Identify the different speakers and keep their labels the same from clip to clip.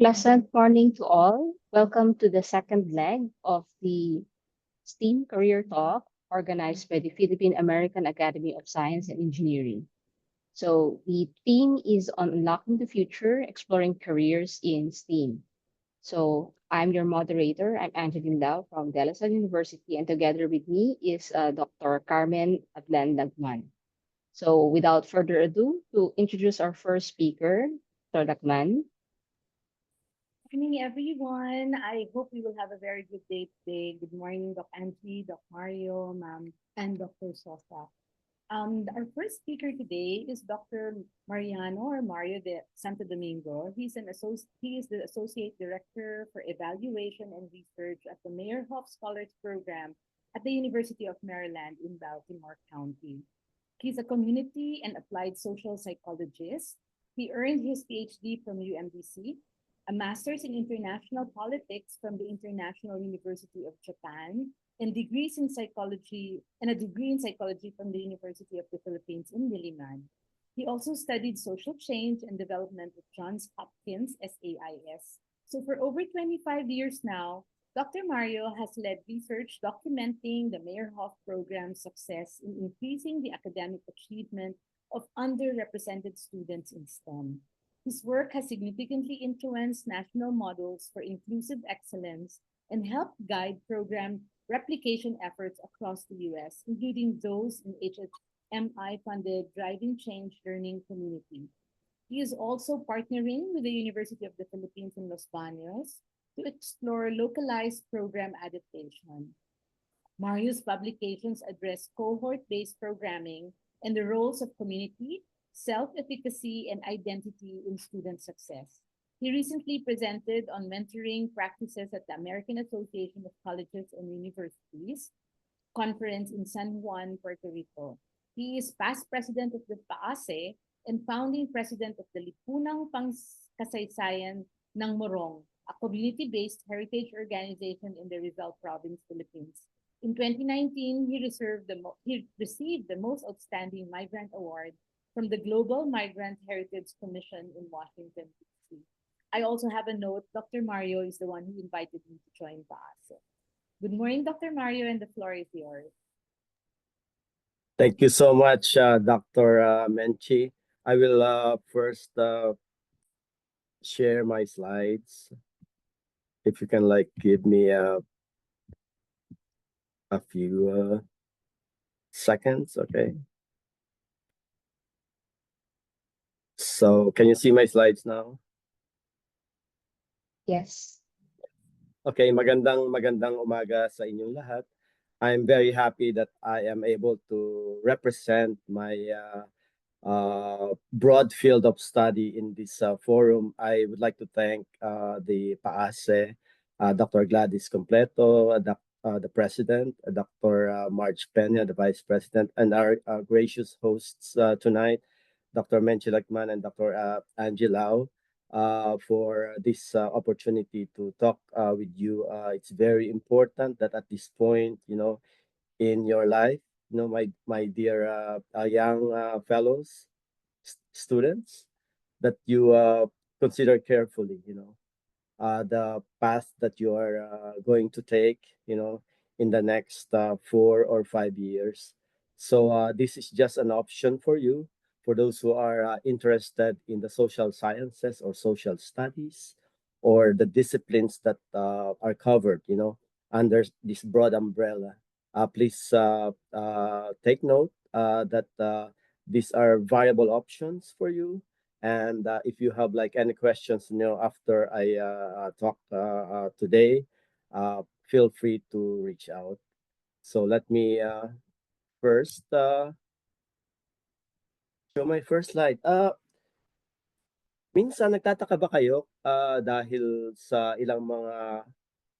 Speaker 1: Pleasant morning to all. Welcome to the second leg of the STEAM Career Talk organized by the Philippine American Academy of Science and Engineering. So, the theme is on unlocking the future, exploring careers in STEAM. So, I'm your moderator. I'm Angeline Lau from De La Salle University, and together with me is Dr. Carmen Adlan Lagman. So, without further ado, to introduce our first speaker, Dr. Lagman.
Speaker 2: Morning, everyone. I hope we will have a very good day today. Good morning, Doc Angie, Doc Mario, Ma'am, and Dr. Sosa. Our first speaker today is Dr. Mariano or Mario de Santo Domingo. He is the Associate Director for Evaluation and Research at the Meyerhoff Scholars Program at the University of Maryland in Baltimore County. He's a community and applied social psychologist. He earned his PhD from UMBC, a master's in international politics from the International University of Japan, and a degree in psychology from the University of the Philippines in Diliman. He also studied social change and development at Johns Hopkins SAIS. So for over 25 years now, Dr. Mario has led research documenting the Meyerhoff program's success in increasing the academic achievement of underrepresented students in STEM. His work has significantly influenced national models for inclusive excellence and helped guide program replication efforts across the US, including those in HMI funded Driving Change Learning Community. He is also partnering with the University of the Philippines in Los Baños to explore localized program adaptation. Mario's publications address cohort based programming and the roles of community, self efficacy, and identity in student success. He recently presented on mentoring practices at the American Association of Colleges and Universities conference in San Juan, Puerto Rico. He is past president of the PAASE and founding president of the Lipunang Pangkasaysayan ng Morong, a community-based heritage organization in the Rizal Province, Philippines. In 2019, he received the Most Outstanding Migrant Award from the Global Migrant Heritage Commission in Washington, D.C. I also have a note. Dr. Mario is the one who invited me to join PAASE. Good morning, Dr. Mario, and the floor is yours.
Speaker 3: Thank you so much, Dr. Menchi. I will first share my slides. If you can give me a few seconds, okay? So can you see my slides now?
Speaker 1: Yes.
Speaker 3: Okay, magandang umaga sa inyong lahat. I'm very happy that I am able to represent my broad field of study in this forum. I would like to thank the PAASE, Dr. Gladys Completo, the president, Dr. Marge Peña, the vice president, and our gracious hosts tonight, Dr. Menchi Lagman and Dr. Angie Lau, for this opportunity to talk with you. It's very important that at this point, in your life, my dear young fellows, students, that you consider carefully, the path that you are going to take, in the next 4 or 5 years. So this is just an option for you, for those who are interested in the social sciences or social studies, or the disciplines that are covered, under this broad umbrella. Please take note that these are viable options for you. And if you have any questions, after I talk today, feel free to reach out. So let me first show my first slide. Minsan nagtataka ba kayo dahil sa ilang mga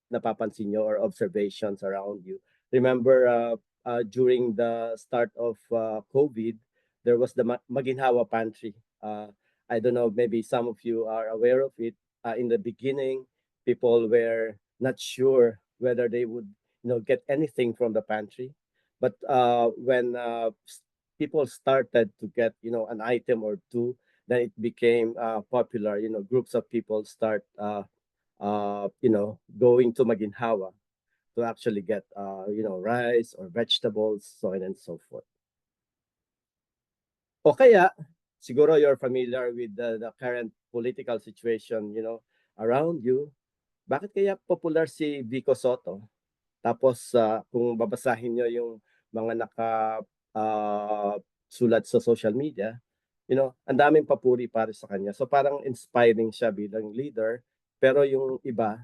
Speaker 3: napapansin nyo or observations around you? Remember, during the start of COVID, there was the Maginhawa Pantry. I don't know, maybe some of you are aware of it. In the beginning, people were not sure whether they would, get anything from the pantry. But when people started to get, an item or two, then it became popular. Groups of people start, going to Maginhawa to actually get, rice or vegetables, so on and so forth. O kaya, siguro you're familiar with the current political situation, around you. Bakit kaya popular si Vico Soto? Tapos, kung babasahin nyo yung mga sulat sa social media, ang daming papuri para sa kanya. So parang inspiring siya bilang leader, pero yung iba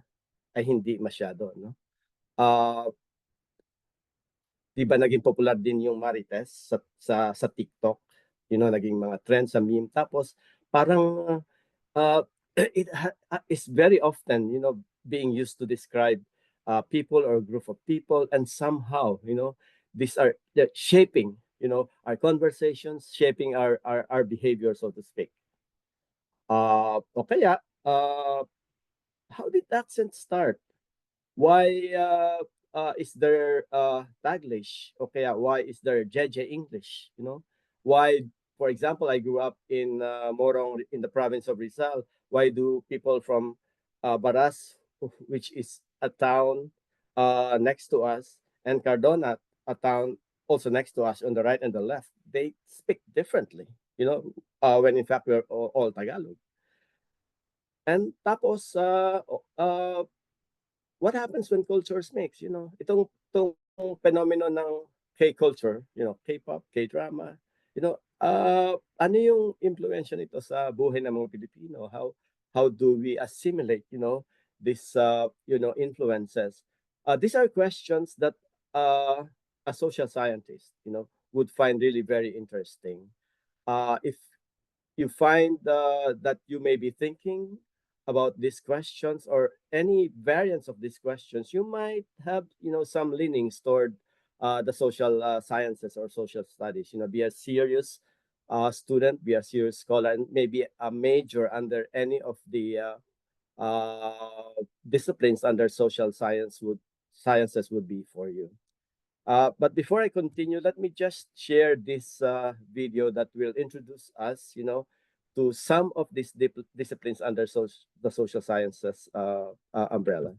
Speaker 3: ay hindi masyado, no? Di ba naging popular din yung Marites sa TikTok, naging mga trend sa meme. Tapos parang uh, it's very often, being used to describe people or group of people, and somehow, these are shaping, our conversations, shaping our behavior, so to speak. O kaya, how did accent start? Why is there Taglish? O kaya, why is there JJ English? Why, for example, I grew up in Morong in the province of Rizal. Why do people from Baras, which is a town next to us, and Cardona, a town also next to us on the right and the left, they speak differently, when in fact we're all Tagalog. And tapos, what happens when cultures mix? Itong phenomenon ng K-culture, K-pop, K-drama, ano yung impluensya nito sa buhay ng mga Pilipino? How do we assimilate, this, influences? These are questions that a social scientist, would find really very interesting. If you find that you may be thinking about these questions or any variants of these questions, you might have, some leanings toward the social sciences or social studies. Be a serious student, be a serious scholar, and maybe a major under any of the disciplines under social sciences would be for you. But before I continue, let me just share this video that will introduce us, to some of these disciplines under the social sciences umbrella.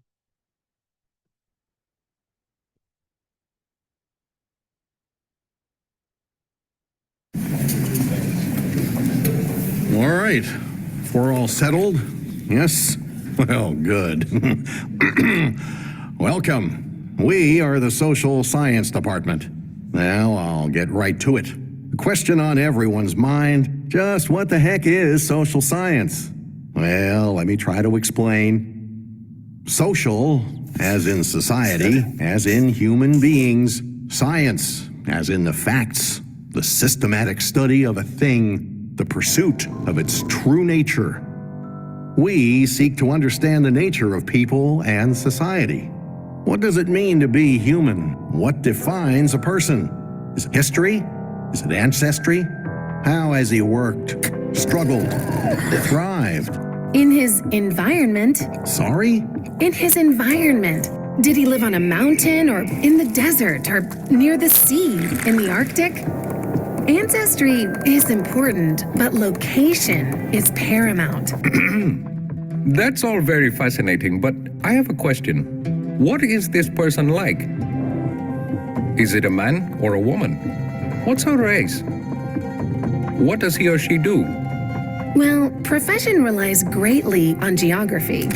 Speaker 4: All right, if we're all settled, yes? Well, good. Welcome. We are the Social Science Department. Now I'll get right to it. The question on everyone's mind, just what the heck is social science? Well, let me try to explain. Social, as in society, as in human beings. Science, as in the facts, the systematic study of a thing, the pursuit of its true nature. We seek to understand the nature of people and society. What does it mean to be human? What defines a person? Is it history? Is it ancestry? How has he worked, struggled, thrived?
Speaker 5: In his environment.
Speaker 4: Sorry?
Speaker 5: In his environment. Did he live on a mountain or in the desert or near the sea, in the Arctic? Ancestry is important, but location is paramount.
Speaker 6: That's all very fascinating, but I have a question. What is this person like? Is it a man or a woman? What's her race? What does he or she do?
Speaker 5: Well, profession relies greatly on geography.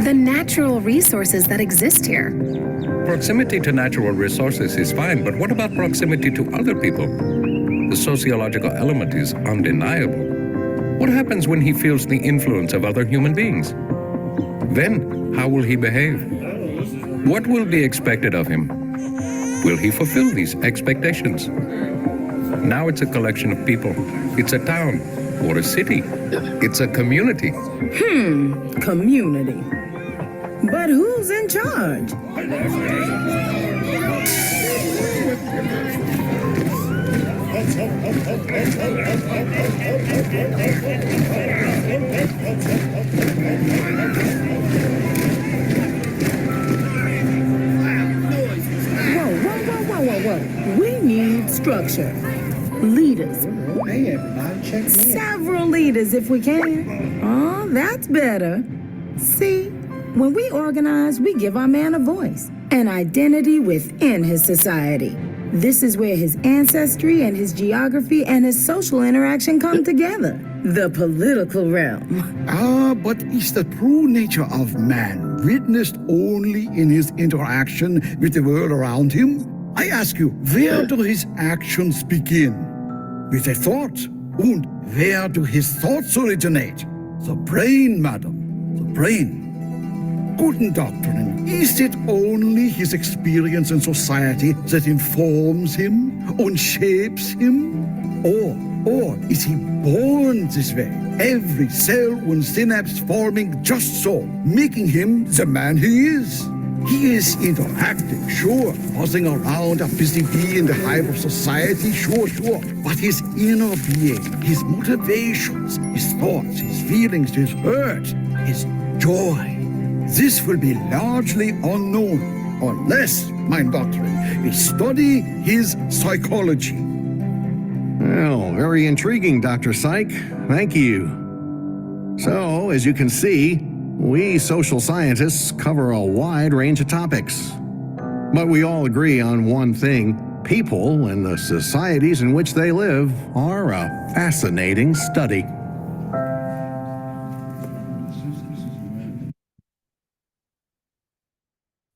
Speaker 5: The natural resources that exist here.
Speaker 6: Proximity to natural resources is fine, but what about proximity to other people? The sociological element is undeniable. What happens when he feels the influence of other human beings? Then, how will he behave? What will be expected of him? Will he fulfill these expectations? Now it's a collection of people. It's a town or a city. It's a community.
Speaker 7: Community. But who's in charge? Whoa. We need structure. Leaders.
Speaker 8: Hey, everybody, check me in.
Speaker 7: Several leaders if we can. Oh, that's better. See, when we organize, we give our man a voice, an identity within his society. This is where his ancestry and his geography and his social interaction come together. The political realm.
Speaker 8: But is the true nature of man witnessed only in his interaction with the world around him? I ask you, where do his actions begin? With a thought. And where do his thoughts originate? The brain, madam, the brain. Guten Doctorin, is it only his experience in society that informs him and shapes him? Or is he born this way? Every cell and synapse forming just so, making him the man he is. He is interactive, sure, buzzing around a busy bee in the hive of society, sure. But his inner being, his motivations, his thoughts, his feelings, his hurt, his joy, this will be largely unknown unless, mein Doctorin, we study his psychology.
Speaker 4: Well, very intriguing, Dr. Syke. Thank you. So, as you can see, we social scientists cover a wide range of topics. But we all agree on one thing: people and the societies in which they live are a fascinating study.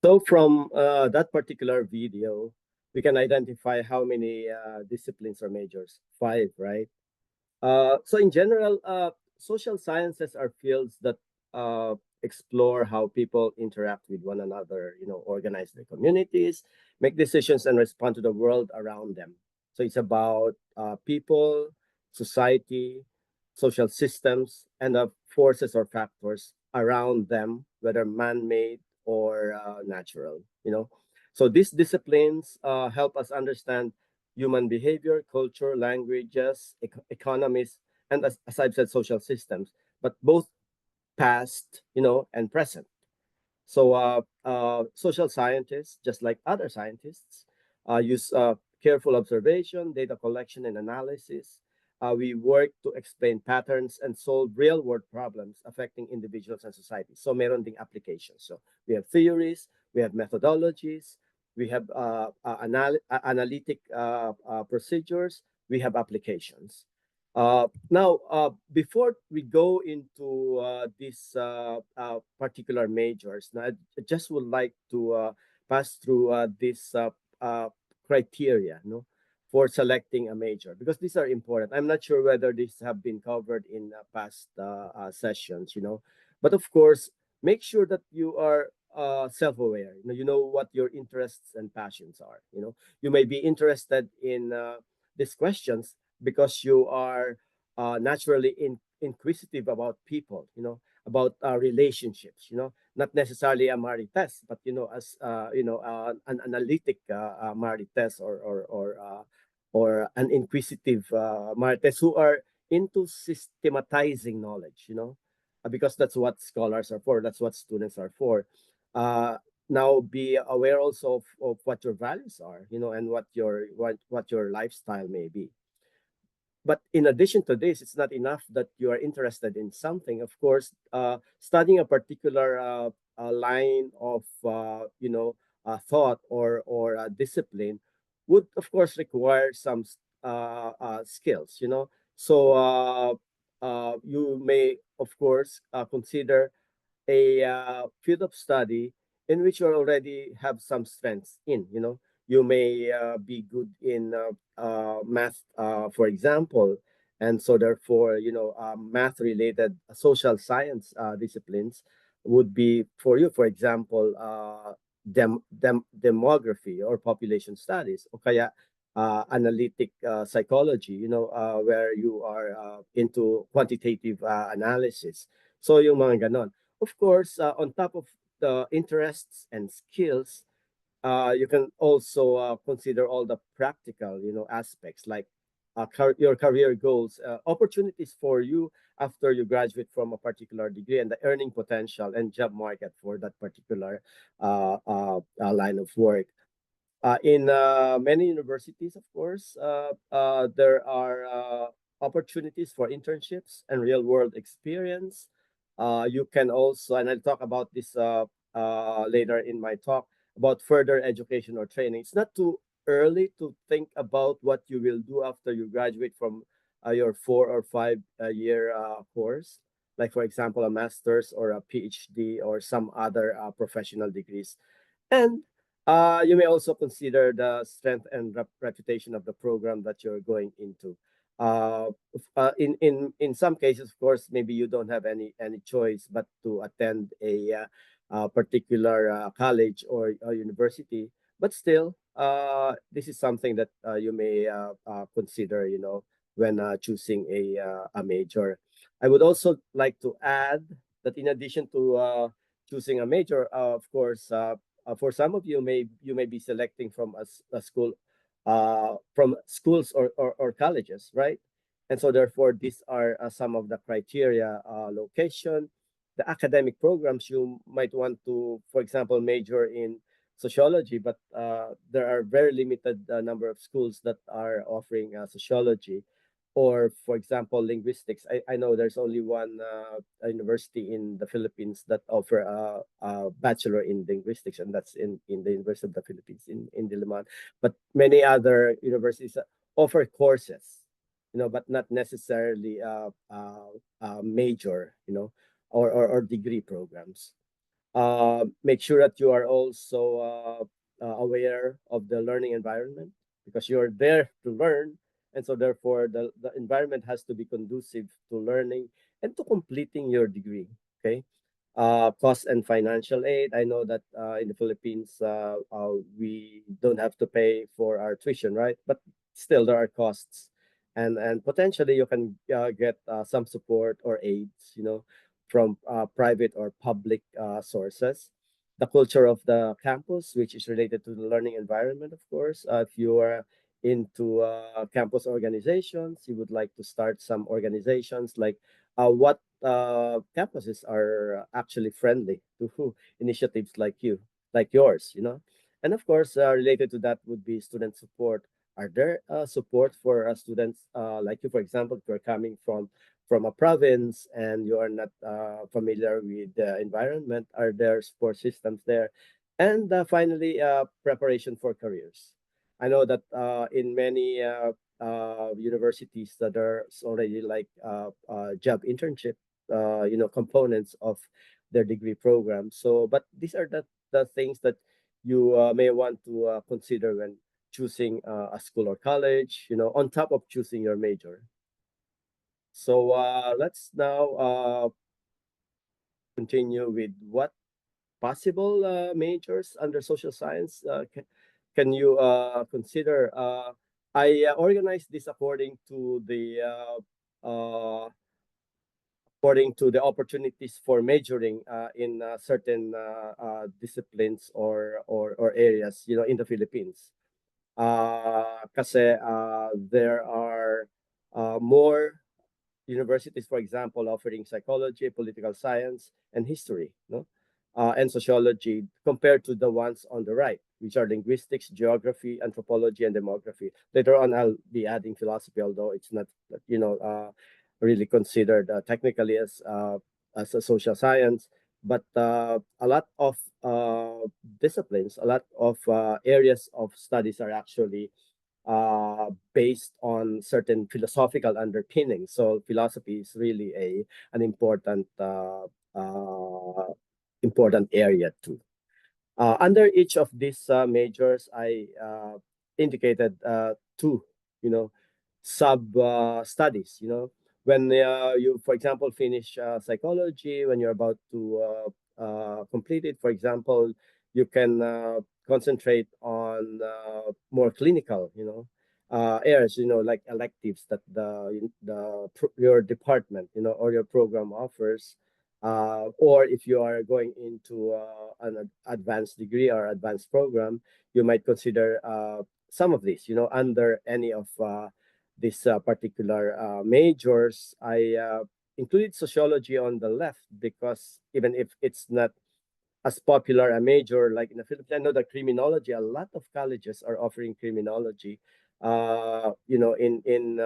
Speaker 3: So from that particular video, we can identify how many disciplines or majors. 5, right? So in general, social sciences are fields that explore how people interact with one another, organize their communities, make decisions, and respond to the world around them. So it's about people, society, social systems, and the forces or factors around them, whether man-made or natural. So these disciplines help us understand human behavior, culture, languages, economies, and as I've said, social systems, but both past, and present. So social scientists, just like other scientists, use careful observation, data collection, and analysis. We work to explain patterns and solve real-world problems affecting individuals and societies. So meron ding applications. So we have theories, we have methodologies, we have analytic procedures, we have applications. Now, before we go into these particular majors, now I just would like to pass through this criteria, for selecting a major, because these are important. I'm not sure whether these have been covered in past sessions, but of course, make sure that you are self-aware. You know what your interests and passions are. You may be interested in these questions because you are naturally inquisitive about people, about relationships, not necessarily a marites, but as an analytic marites or an inquisitive marites who are into systematizing knowledge, because that's what scholars are for, that's what students are for. Now be aware also of what your values are, and what your lifestyle may be. But in addition to this, it's not enough that you are interested in something. Of course, studying a particular line of thought or discipline would, of course, require some skills. So you may, of course, consider a field of study in which you already have some strengths in. You may be good in math, for example, and so therefore, math related social science disciplines would be for you. For example, demography or population studies, o kaya analytic psychology, where you are into quantitative analysis. So yung mga ganon. Of course, on top of the interests and skills, you can also consider all the practical, aspects like your career goals, opportunities for you after you graduate from a particular degree, and the earning potential and job market for that particular line of work. In many universities, of course, there are opportunities for internships and real-world experience. You can also, and I'll talk about this later in my talk, about further education or training. It's not too early to think about what you will do after you graduate from your 4 or 5 year course, like for example, a master's or a PhD or some other professional degrees. And you may also consider the strength and reputation of the program that you're going into. In some cases, of course, maybe you don't have any choice but to attend a particular college or university. But still, this is something that you may consider, when choosing a major. I would also like to add that in addition to choosing a major, of course, for some of you, you may be selecting from a school, from schools or colleges, right? And so therefore, these are some of the criteria: location, the academic programs. You might want to, for example, major in sociology, but there are very limited number of schools that are offering sociology. Or, for example, linguistics. I know there's only one university in the Philippines that offer a bachelor in linguistics, and that's in the University of the Philippines in Diliman. But many other universities offer courses, but not necessarily major, or degree programs. Make sure that you are also aware of the learning environment, because you're there to learn. And so therefore, the environment has to be conducive to learning and to completing your degree. Okay. Cost and financial aid. I know that in the Philippines, we don't have to pay for our tuition, right? But still, there are costs, and potentially you can get some support or aids, from private or public sources. The culture of the campus, which is related to the learning environment, of course. If you are into campus organizations, you would like to start some organizations, like what campuses are actually friendly to initiatives like yours, And of course, related to that would be student support. Are there support for students like you, for example, if you're coming from a province and you are not familiar with the environment? Are there support systems there? And finally, preparation for careers. I know that in many universities that there's already like job internship, components of their degree program. So, but these are the things that you may want to consider when choosing a school or college, on top of choosing your major. So let's now continue with what possible majors under social science can you consider. I organized this according to the opportunities for majoring in certain disciplines or areas, in the Philippines. Kasi there are more universities, for example, offering psychology, political science, and history, no? And sociology, compared to the ones on the right, which are linguistics, geography, anthropology, and demography. Later on, I'll be adding philosophy, although it's not, really considered technically as a social science. But a lot of disciplines, a lot of areas of studies are actually based on certain philosophical underpinnings. So philosophy is really an important area too. Under each of these majors, I indicated two, sub studies. When you, for example, finish psychology, when you're about to complete it, for example, you can concentrate on more clinical, areas, like electives that your department, or your program offers. Or if you are going into an advanced degree or advanced program, you might consider some of these, under any of these particular majors. I included sociology on the left because even if it's not as popular a major like in the Philippines. I know that criminology, a lot of colleges are offering criminology. In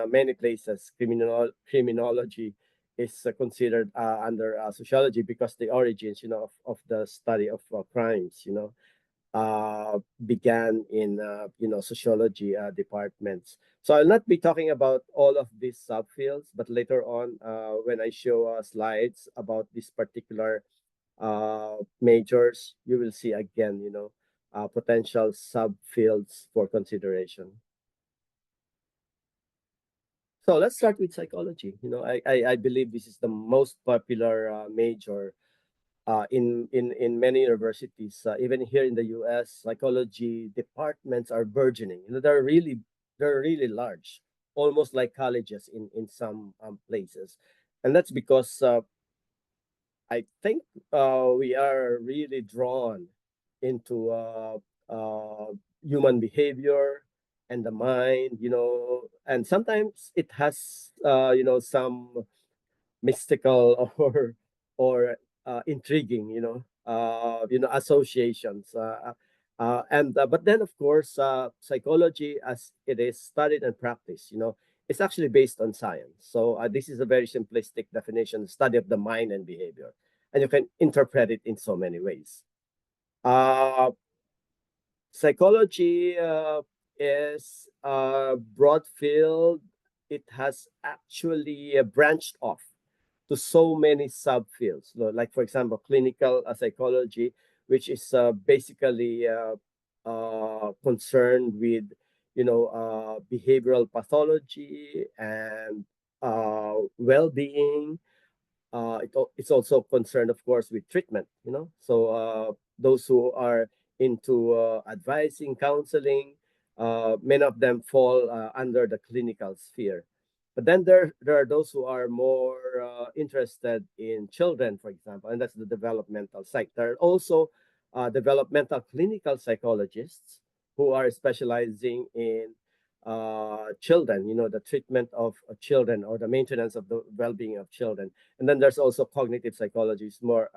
Speaker 3: many places, criminology is considered under sociology because the origins, of the study of crimes, began in sociology departments. So I'll not be talking about all of these subfields, but later on, when I show slides about this particular majors, you will see again, potential subfields for consideration. So let's start with psychology. I believe this is the most popular major in many universities. Even here in the U.S., psychology departments are burgeoning. They're really large, almost like colleges in some places, and that's because I think we are really drawn into human behavior and the mind, and sometimes it has, some mystical or intriguing, associations. And But then, of course, psychology, as it is studied and practiced, it's actually based on science. So this is a very simplistic definition: study of the mind and behavior, and you can interpret it in so many ways. Uh, Psychology is a broad field. It has actually branched off to so many subfields. Like, for example, clinical psychology, which is basically concerned with, behavioral pathology and well-being. It's also concerned, of course, with treatment. So those who are into advising, counseling, many of them fall under the clinical sphere. But then there are those who are more interested in children, for example, and that's the developmental side. There are also developmental clinical psychologists who are specializing in children, the treatment of children or the maintenance of the well-being of children. And then there's also cognitive psychology, is more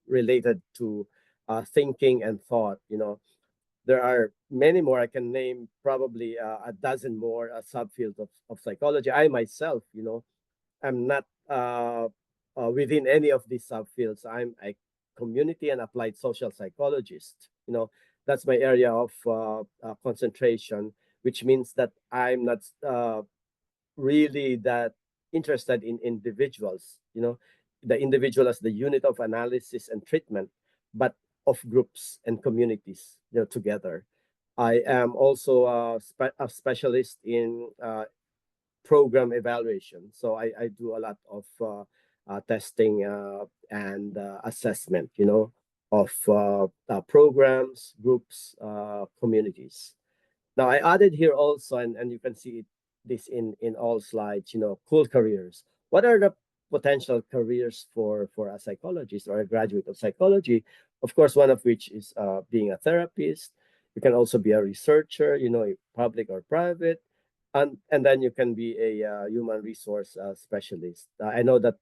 Speaker 3: related to thinking and thought. There are many more. I can name probably a dozen more subfields of psychology. I myself, I'm not within any of these subfields. I'm a community and applied social psychologist. That's my area of concentration, which means that I'm not really that interested in individuals, the individual as the unit of analysis and treatment, but of groups and communities, together. I am also a specialist in program evaluation. So I do a lot of testing and assessment, of programs, groups, communities. Now I added here also, and you can see this in all slides, cool careers. What are the potential careers for a psychologist or a graduate of psychology? Of course, one of which is being a therapist. You can also be a researcher, public or private, and then you can be a human resource specialist. I know that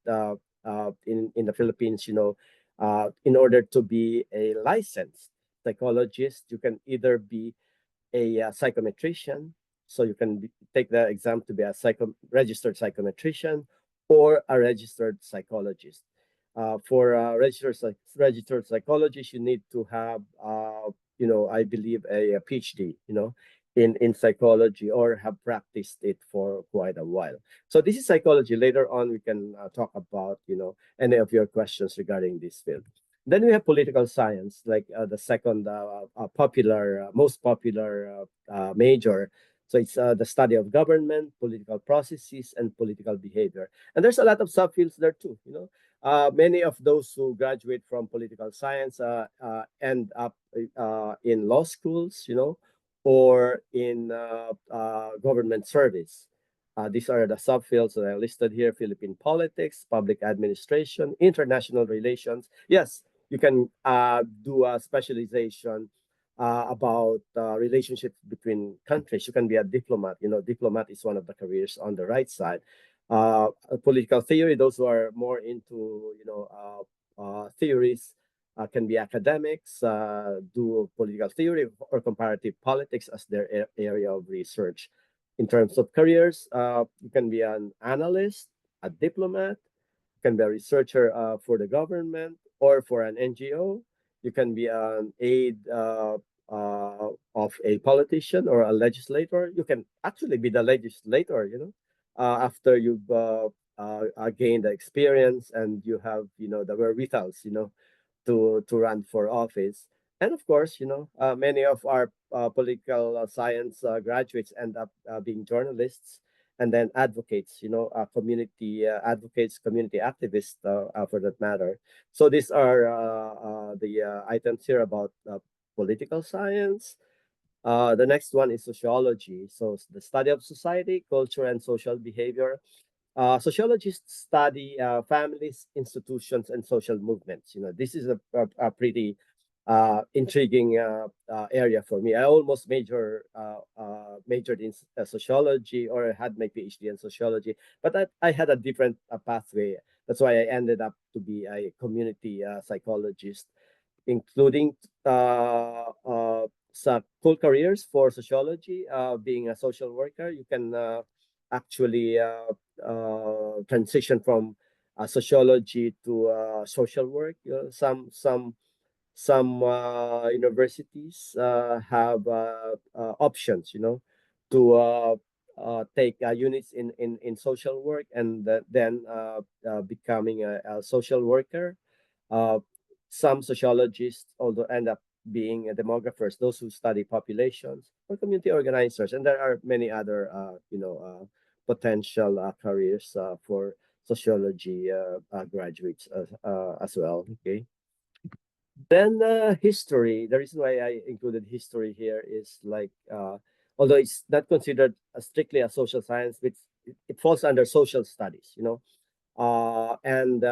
Speaker 3: in the Philippines, in order to be a licensed psychologist, you can either be a psychometrician, so you can take the exam to be a registered psychometrician, or a registered psychologist. For registered psychologist, you need to have, I believe, a PhD, in psychology, or have practiced it for quite a while. So this is psychology. Later on, we can talk about, any of your questions regarding this field. Then we have political science, like the second most popular major. So it's the study of government, political processes, and political behavior. And there's a lot of subfields there too. Many of those who graduate from political science end up in law schools, or in government service. These are the subfields that I listed here: Philippine politics, public administration, international relations. Yes, you can do a specialization about relationships between countries. You can be a diplomat. Diplomat is one of the careers on the right side. Political theory, those who are more into, theories can be academics, do political theory or comparative politics as their area of research. In terms of careers, you can be an analyst, a diplomat, you can be a researcher for the government or for an NGO. You can be an aide of a politician or a legislator. You can actually be the legislator, after you've gained the experience and you have, the wherewithals, to run for office. And of course, many of our political science graduates end up being journalists and then advocates, community advocates, community activists for that matter. So these are the items here about political science. The next one is sociology. So the study of society, culture, and social behavior. Sociologists study families, institutions, and social movements. This is a pretty intriguing area for me. I almost majored in sociology or had my PhD in sociology, but I had a different pathway. That's why I ended up to be a community psychologist, including some cool careers for sociology. Being a social worker, you can actually transition from sociology to social work. Some universities have options, to take units in social work and then becoming a social worker. Uh, some sociologists although end up being demographers, those who study populations, or community organizers, and there are many other potential careers for sociology graduates as well. Okay. Then history. The reason why I included history here is like, although it's not considered strictly a social science, it falls under social studies, and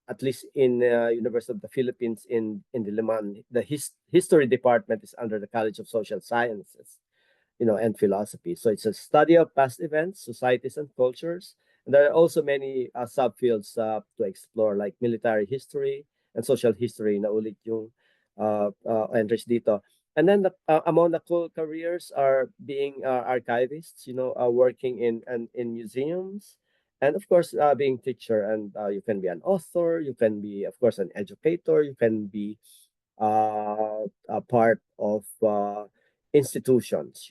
Speaker 3: at least in University of the Philippines in Diliman, the history department is under the College of Social Sciences, and philosophy. So it's a study of past events, societies, and cultures. And there are also many subfields to explore, like military history and social history. Naulit yung entries dito. And then among the cool careers are being archivists, working in museums, and of course being teacher. And you can be an author, you can be, of course, an educator, you can be a part of institutions,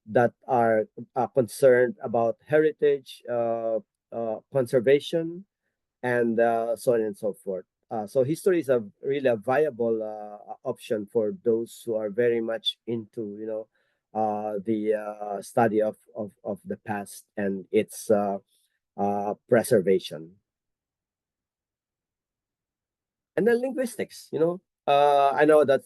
Speaker 3: that are concerned about heritage, conservation, and so on and so forth. So history is a really a viable option for those who are very much into, the study of the past and its preservation. And then linguistics, I know that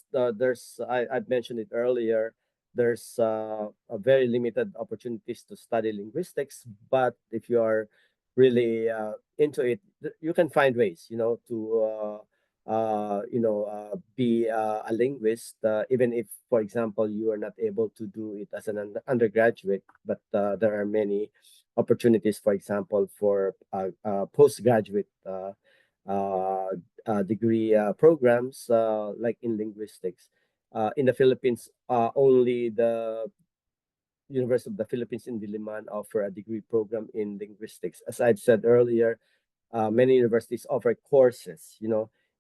Speaker 3: I've mentioned it earlier. There's a very limited opportunities to study linguistics, but if you are really into it, you can find ways, to be a linguist, even if, for example, you are not able to do it as an undergraduate. But there are many opportunities, for example, for postgraduate degree programs like in linguistics. In the Philippines, only the University of the Philippines in Diliman offer a degree program in linguistics. As I've said earlier, many universities offer courses,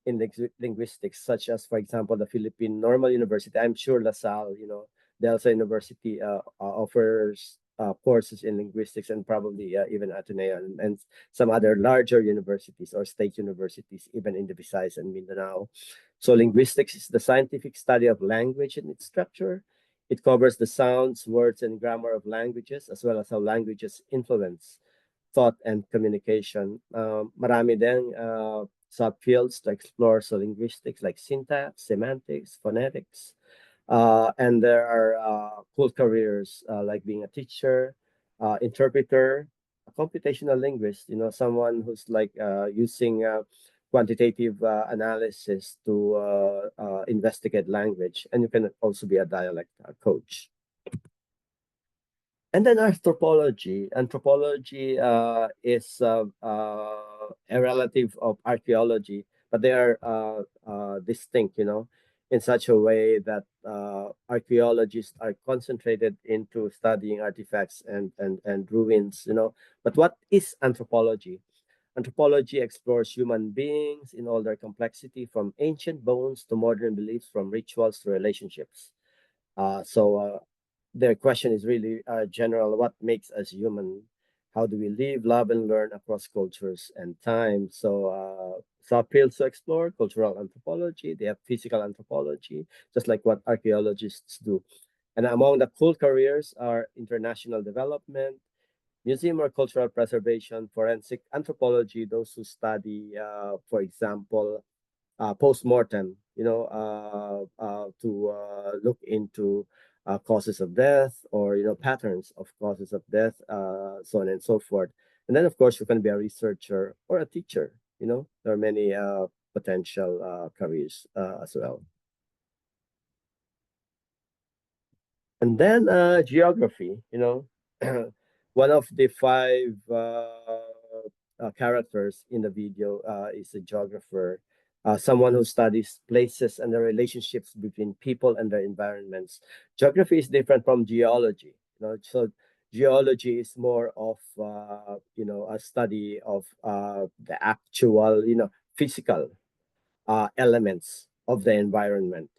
Speaker 3: in linguistics, such as, for example, the Philippine Normal University. I'm sure LaSalle, Delta University offers courses in linguistics, and probably even Ateneo and some other larger universities or state universities, even in the Visayas and Mindanao. So linguistics is the scientific study of language and its structure. It covers the sounds, words, and grammar of languages, as well as how languages influence thought and communication. Marami din subfields to explore sa linguistics, like syntax, semantics, phonetics. And there are cool careers like being a teacher, interpreter, a computational linguist, someone who's like using quantitative analysis to investigate language. And you can also be a dialect coach. And then anthropology. Anthropology is a relative of archaeology, but they are distinct, in such a way that archaeologists are concentrated into studying artifacts and ruins, But what is anthropology? Anthropology explores human beings in all their complexity, from ancient bones to modern beliefs, from rituals to relationships. So their question is really general: what makes us human? How do we live, love, and learn across cultures and time? So subfields to explore: cultural anthropology. They have physical anthropology, just like what archaeologists do. And among the cool careers are international development, museum or cultural preservation, forensic anthropology, those who study, for example, post-mortem, to look into causes of death, or, patterns of causes of death, so on and so forth. And then, of course, you can be a researcher or a teacher. There are many potential careers as well. And then geography, one of the five characters in the video is a geographer, someone who studies places and the relationships between people and their environments. Geography is different from geology. So geology is more of a study of the actual physical elements of the environment.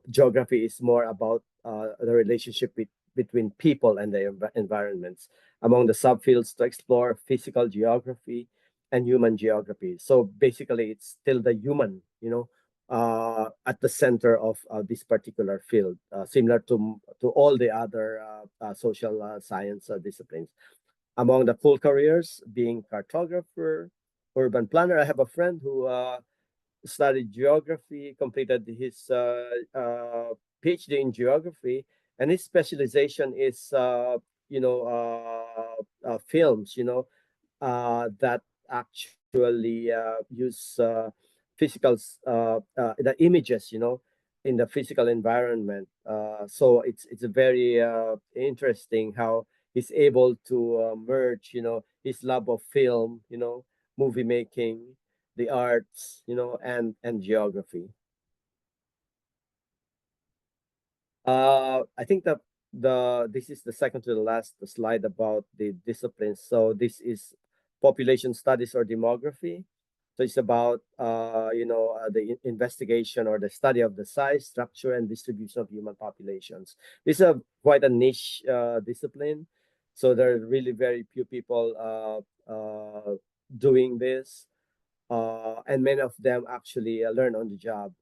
Speaker 3: Geography is more about the relationship between people and their environments. Among the subfields to explore: physical geography and human geography. So basically, it's still the human, at the center of this particular field, similar to all the other social science disciplines. Among the cool careers, being cartographer, urban planner. I have a friend who studied geography, completed his PhD in geography, and his specialization is, films, that actually use physical, the images, in the physical environment. So it's very interesting how he's able to merge, his love of film, movie making, the arts, and geography. I think that this is the second to the last slide about the disciplines. So this is population studies or demography. So it's about the investigation or the study of the size, structure, and distribution of human populations. This is quite a niche discipline. So there are really very few people doing this. And many of them actually learn on the job.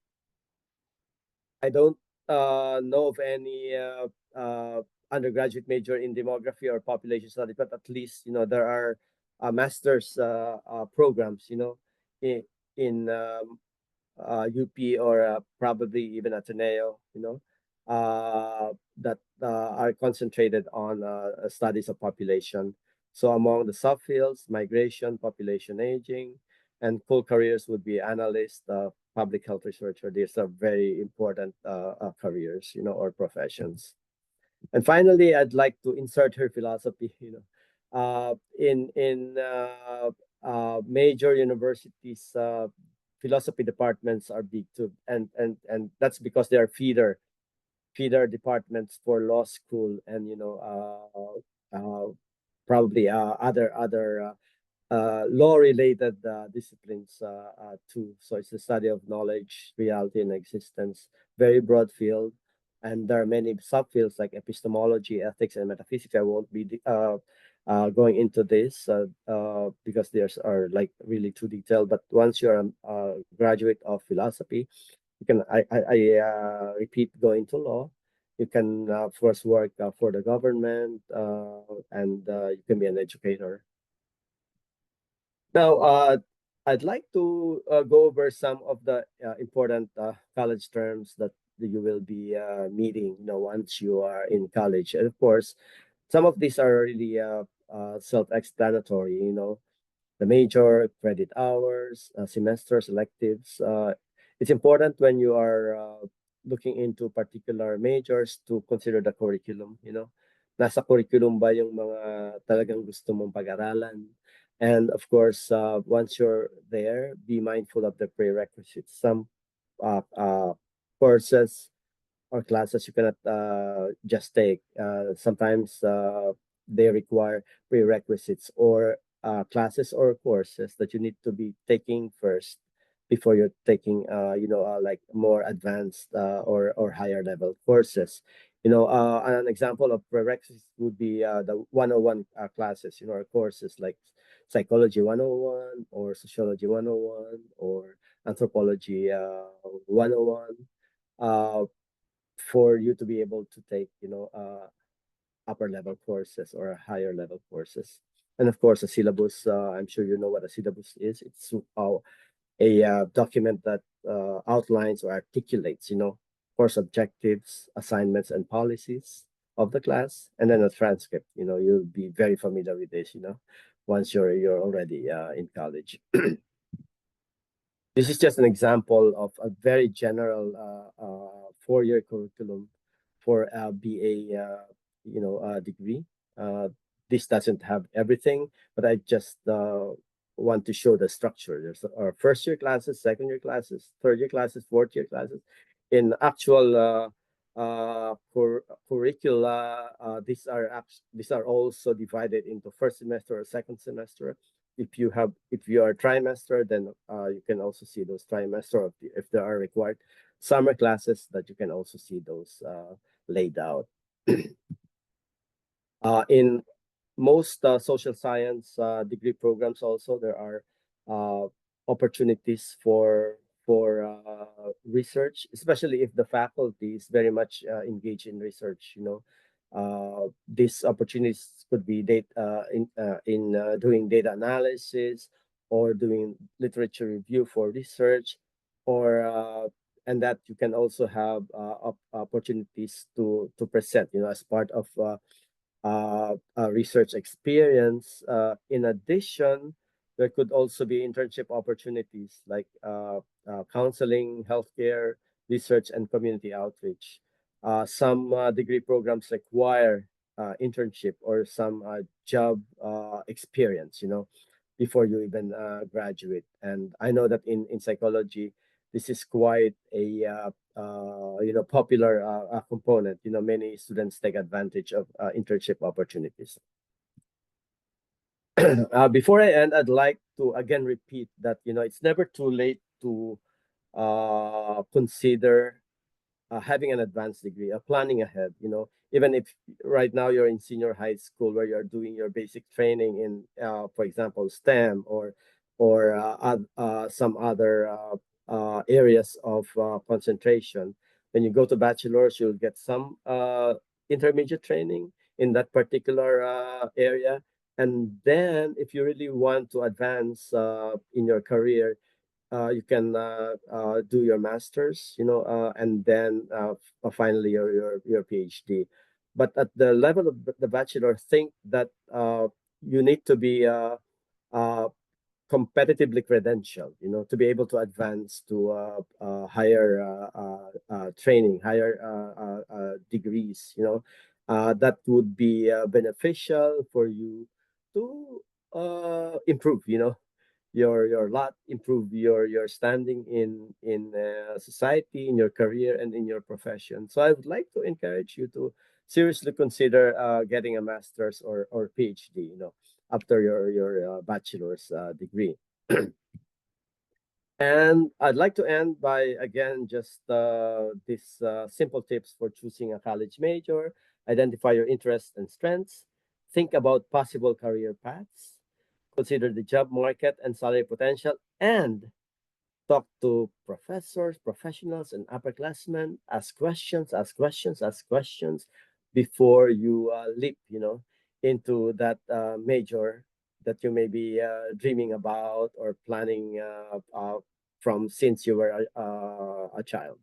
Speaker 3: I don't know of any undergraduate major in demography or population study, but at least there are master's programs, in UP or probably even Ateneo, that are concentrated on studies of population. So among the subfields: migration, population aging, and cool careers would be analyst, public health researcher. These are very important careers, or professions. And finally, I'd like to insert her philosophy. In major universities, philosophy departments are big too, and that's because they are feeder departments for law school, and probably other law related disciplines too. So it's the study of knowledge, reality, and existence. Very broad field, and there are many subfields like epistemology, ethics, and metaphysics. I won't be going into this because these are like really too detailed. But once you're a graduate of philosophy, you can I repeat, go into law. You can of course work for the government, and you can be an educator. Now, I'd like to go over some of the important college terms that you will be meeting, once you are in college. And of course, some of these are really self-explanatory. The major, credit hours, semesters, electives. It's important when you are looking into particular majors to consider the curriculum. Nasa curriculum ba yung mga talagang gusto mong pag-aralan? And of course, once you're there, be mindful of the prerequisites. Some courses or classes you cannot just take. Sometimes they require prerequisites or classes or courses that you need to be taking first before you're taking, like more advanced or higher level courses. An example of prerequisites would be the 101 classes, or courses like psychology 101 or sociology 101 or anthropology 101. Uh, for you to be able to take upper level courses or higher level courses. And of course a syllabus, I'm sure you know what a syllabus is. It's a document that outlines or articulates course objectives, assignments, and policies of the class, and then a transcript. You'll be very familiar with this once you're already in college. This is just an example of a very general 4-year curriculum for a BA, degree. Uh, this doesn't have everything, but I just want to show the structure. There's our first year classes, second year classes, third year classes, fourth year classes. In actual curricula, these are also divided into first semester or second semester. If you are trimester, then you can also see those trimester if there are required summer classes that you can also see those laid out. In most social science degree programs also there are uh, opportunities for research, especially if the faculty is very much engaged in research. These opportunities could be in doing data analysis or doing literature review for research, or and that you can also have opportunities to present as part of research experience. In addition, there could also be internship opportunities like counseling, healthcare, research, and community outreach. Some degree programs require internship or some job experience, before you even graduate. And I know that in psychology, this is quite a popular component. Many students take advantage of internship opportunities. Before I end, I'd like to again repeat that it's never too late to consider having an advanced degree, planning ahead. Even if right now you're in senior high school where you're doing your basic training in, for example, STEM or some other areas of concentration. When you go to bachelor's, you'll get some intermediate training in that particular area. And then if you really want to advance in your career, you can do your master's, and then finally your PhD. But at the level of the bachelor, think that you need to be uh, competitively credentialed, to be able to advance to higher training, higher degrees, that would be beneficial for you to improve, your lot, improve your standing in society, in your career, and in your profession. So I would like to encourage you to seriously consider getting a master's or PhD, after your bachelor's degree. And I'd like to end by again just these simple tips for choosing a college major. Identify your interests and strengths. Think about possible career paths. Consider the job market and salary potential, and talk to professors, professionals, and upperclassmen. Ask questions, ask questions, ask questions before you leap, into that major that you may be dreaming about or planning from since you were a child,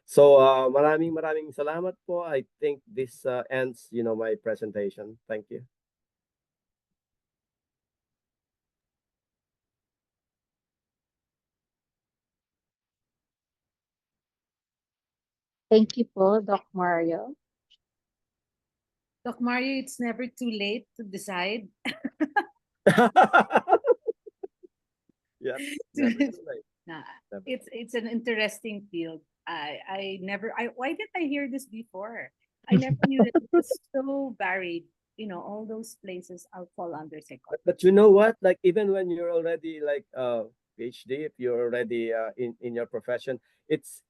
Speaker 3: So maraming salamat po. I think this ends, my presentation. Thank you.
Speaker 1: Thank you po, Doc Mario.
Speaker 2: Doc Mario, it's never too late to decide.
Speaker 3: Yeah, never too late.
Speaker 2: Nah,
Speaker 3: Never.
Speaker 2: it's an interesting field. I never I why did I hear this before? I never knew that it was so varied. All those places I'll fall under psychology.
Speaker 3: But you know what? Like even when you're already like PhD, if you're already in your profession, it's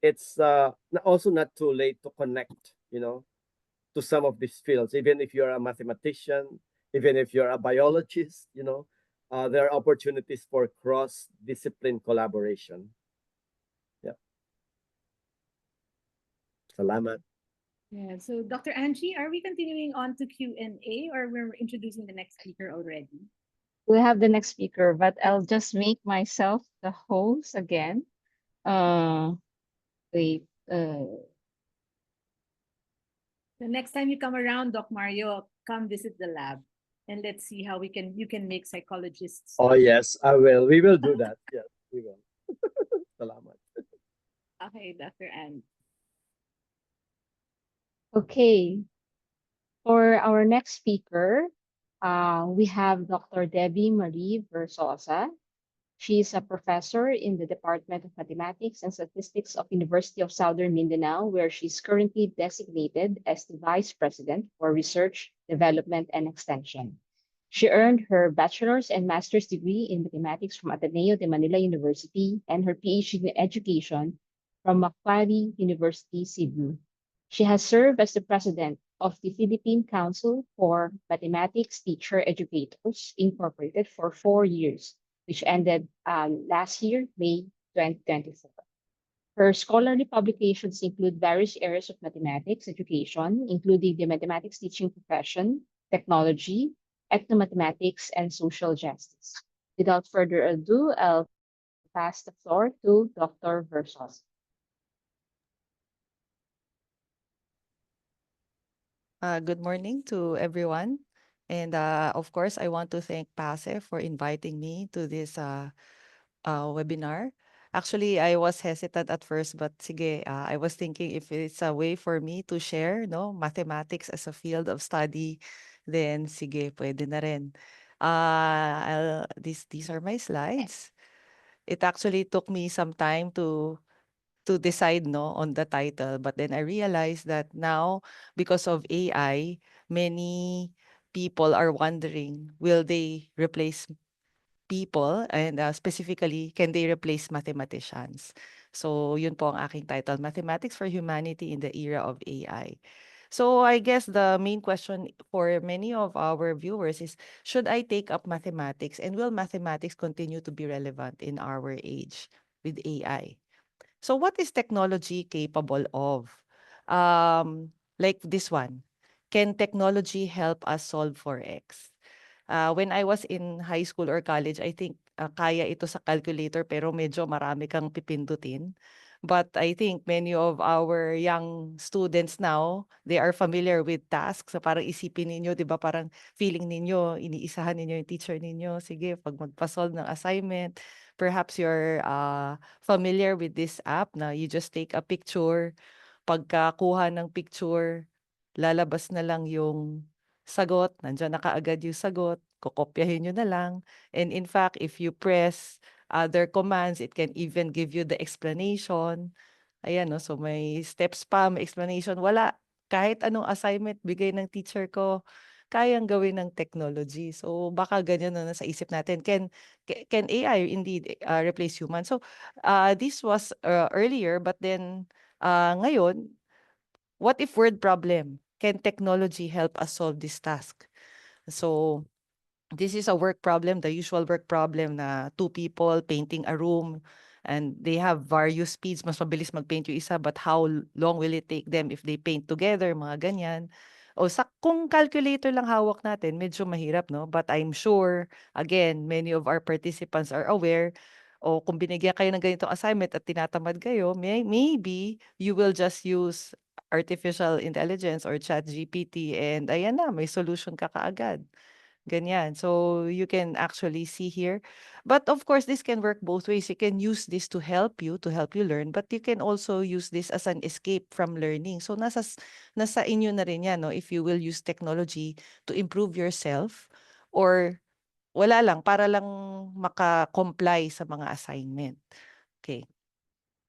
Speaker 3: also not too late to connect, to some of these fields. Even if you're a mathematician, even if you're a biologist, there are opportunities for cross-discipline collaboration. Yeah. Salamat.
Speaker 2: Yeah. So Dr. Angie, are we continuing on to Q&A or we're introducing the next speaker already?
Speaker 1: We have the next speaker, but I'll just make myself the host again. Uh, wait.
Speaker 2: The next time you come around, Doc Mario, come visit the lab and let's see how you can make psychologists.
Speaker 3: Oh yes, I will. We will do that. Yes, we will. Salamat.
Speaker 2: Okay, Dr. Anne.
Speaker 1: Okay. For our next speaker, we have Dr. Debbie Marie Verzosa. She is a professor in the Department of Mathematics and Statistics of University of Southern Mindanao, where she's currently designated as the Vice President for Research, Development, and Extension. She earned her bachelor's and master's degree in mathematics from Ateneo de Manila University and her PhD in education from Macquarie University, Cebu. She has served as the president of the Philippine Council for Mathematics Teacher Educators, Incorporated, for 4 years, which ended last year, May 2024. Her scholarly publications include various areas of mathematics education, including the mathematics teaching profession, technology, ethnomathematics, and social justice. Without further ado, I'll pass the floor to Dr. Versos.
Speaker 9: Good morning to everyone. And of course, I want to thank PAASE for inviting me to this webinar. Actually, I was hesitant at first, but sige, I was thinking if it's a way for me to share, no, mathematics as a field of study, then sige, pwede na rin. These are my slides. It actually took me some time to decide, no, on the title, but then I realized that now because of AI, many people are wondering, will they replace people, and specifically, can they replace mathematicians? So yun po ang aking title, Mathematics for Humanity in the Era of AI. So I guess the main question for many of our viewers is, should I take up mathematics, and will mathematics continue to be relevant in our age with AI? So what is technology capable of? Like this one, can technology help us solve for X? When I was in high school or college, I think kaya ito sa calculator pero medyo marami kang pipindutin. But I think many of our young students now, they are familiar with tasks. So parang isipin ninyo, di ba, parang feeling ninyo, iniisahan ninyo yung teacher ninyo. Sige, pag magpa-solve ng assignment, perhaps you're familiar with this app na you just take a picture. Pagkakuha ng picture, lalabas na lang yung sagot, nandiyan na kaagad yung sagot, kokopyahin nyo na lang. And in fact, if you press other commands, it can even give you the explanation. Ayan, no? So may steps pa, may explanation. Wala. Kahit anong assignment bigay ng teacher ko, kayang gawin ng technology. So baka ganyan na nasa isip natin. Can AI indeed replace human? So this was earlier, but then ngayon, what if word problem? Can technology help us solve this task? So this is a work problem, the usual work problem na two people painting a room and they have various speeds. Mas mabilis mag-paint yung isa, but how long will it take them if they paint together? Mga ganyan. O kung calculator lang hawak natin, medyo mahirap, no? But I'm sure, again, many of our participants are aware, o kung binigyan kayo ng ganitong assignment at tinatamad kayo, maybe you will just use artificial intelligence or chat GPT and ayan na, may solution ka kaagad. Ganyan. So you can actually see here. But of course, this can work both ways. You can use this to help you learn, but you can also use this as an escape from learning. So nasa inyo na rin yan, no? If you will use technology to improve yourself or wala lang, para lang maka-comply sa mga assignment. Okay.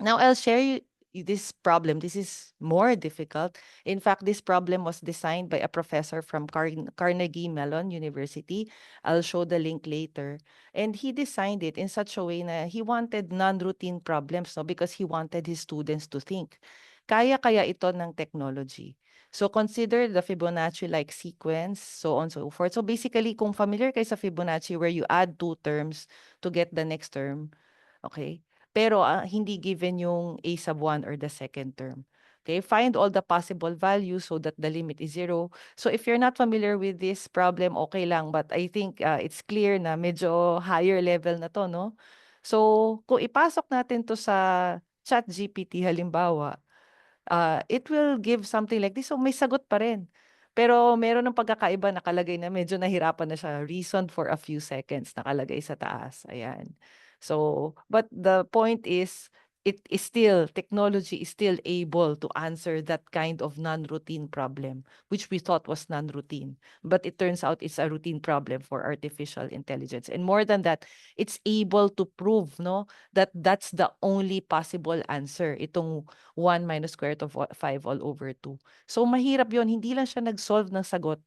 Speaker 9: Now I'll share you this problem. This is more difficult. In fact, this problem was designed by a professor from Carnegie Mellon University. I'll show the link later. And he designed it in such a way na he wanted non-routine problems, no, because he wanted his students to think. Kaya ito ng technology. So consider the Fibonacci-like sequence, so on and so forth. So basically, kung familiar kayo sa Fibonacci where you add two terms to get the next term, okay? Pero hindi given yung a sub 1 or the second term. Okay, find all the possible values so that the limit is 0. So if you're not familiar with this problem, okay lang. But I think it's clear na medyo higher level na to, no? So kung ipasok natin to sa ChatGPT halimbawa, it will give something like this. So may sagot pa rin. Pero meron ng pagkakaiba, nakalagay na medyo nahirapan na siya. Reason for a few seconds, nakalagay sa taas. Ayan. So, but the point is, technology is still able to answer that kind of non-routine problem, which we thought was non-routine. But it turns out it's a routine problem for artificial intelligence. And more than that, it's able to prove, no, that that's the only possible answer. Itong 1 minus square root of 5 all over 2. So mahirap yon, hindi lang siya nag-solve ng sagot.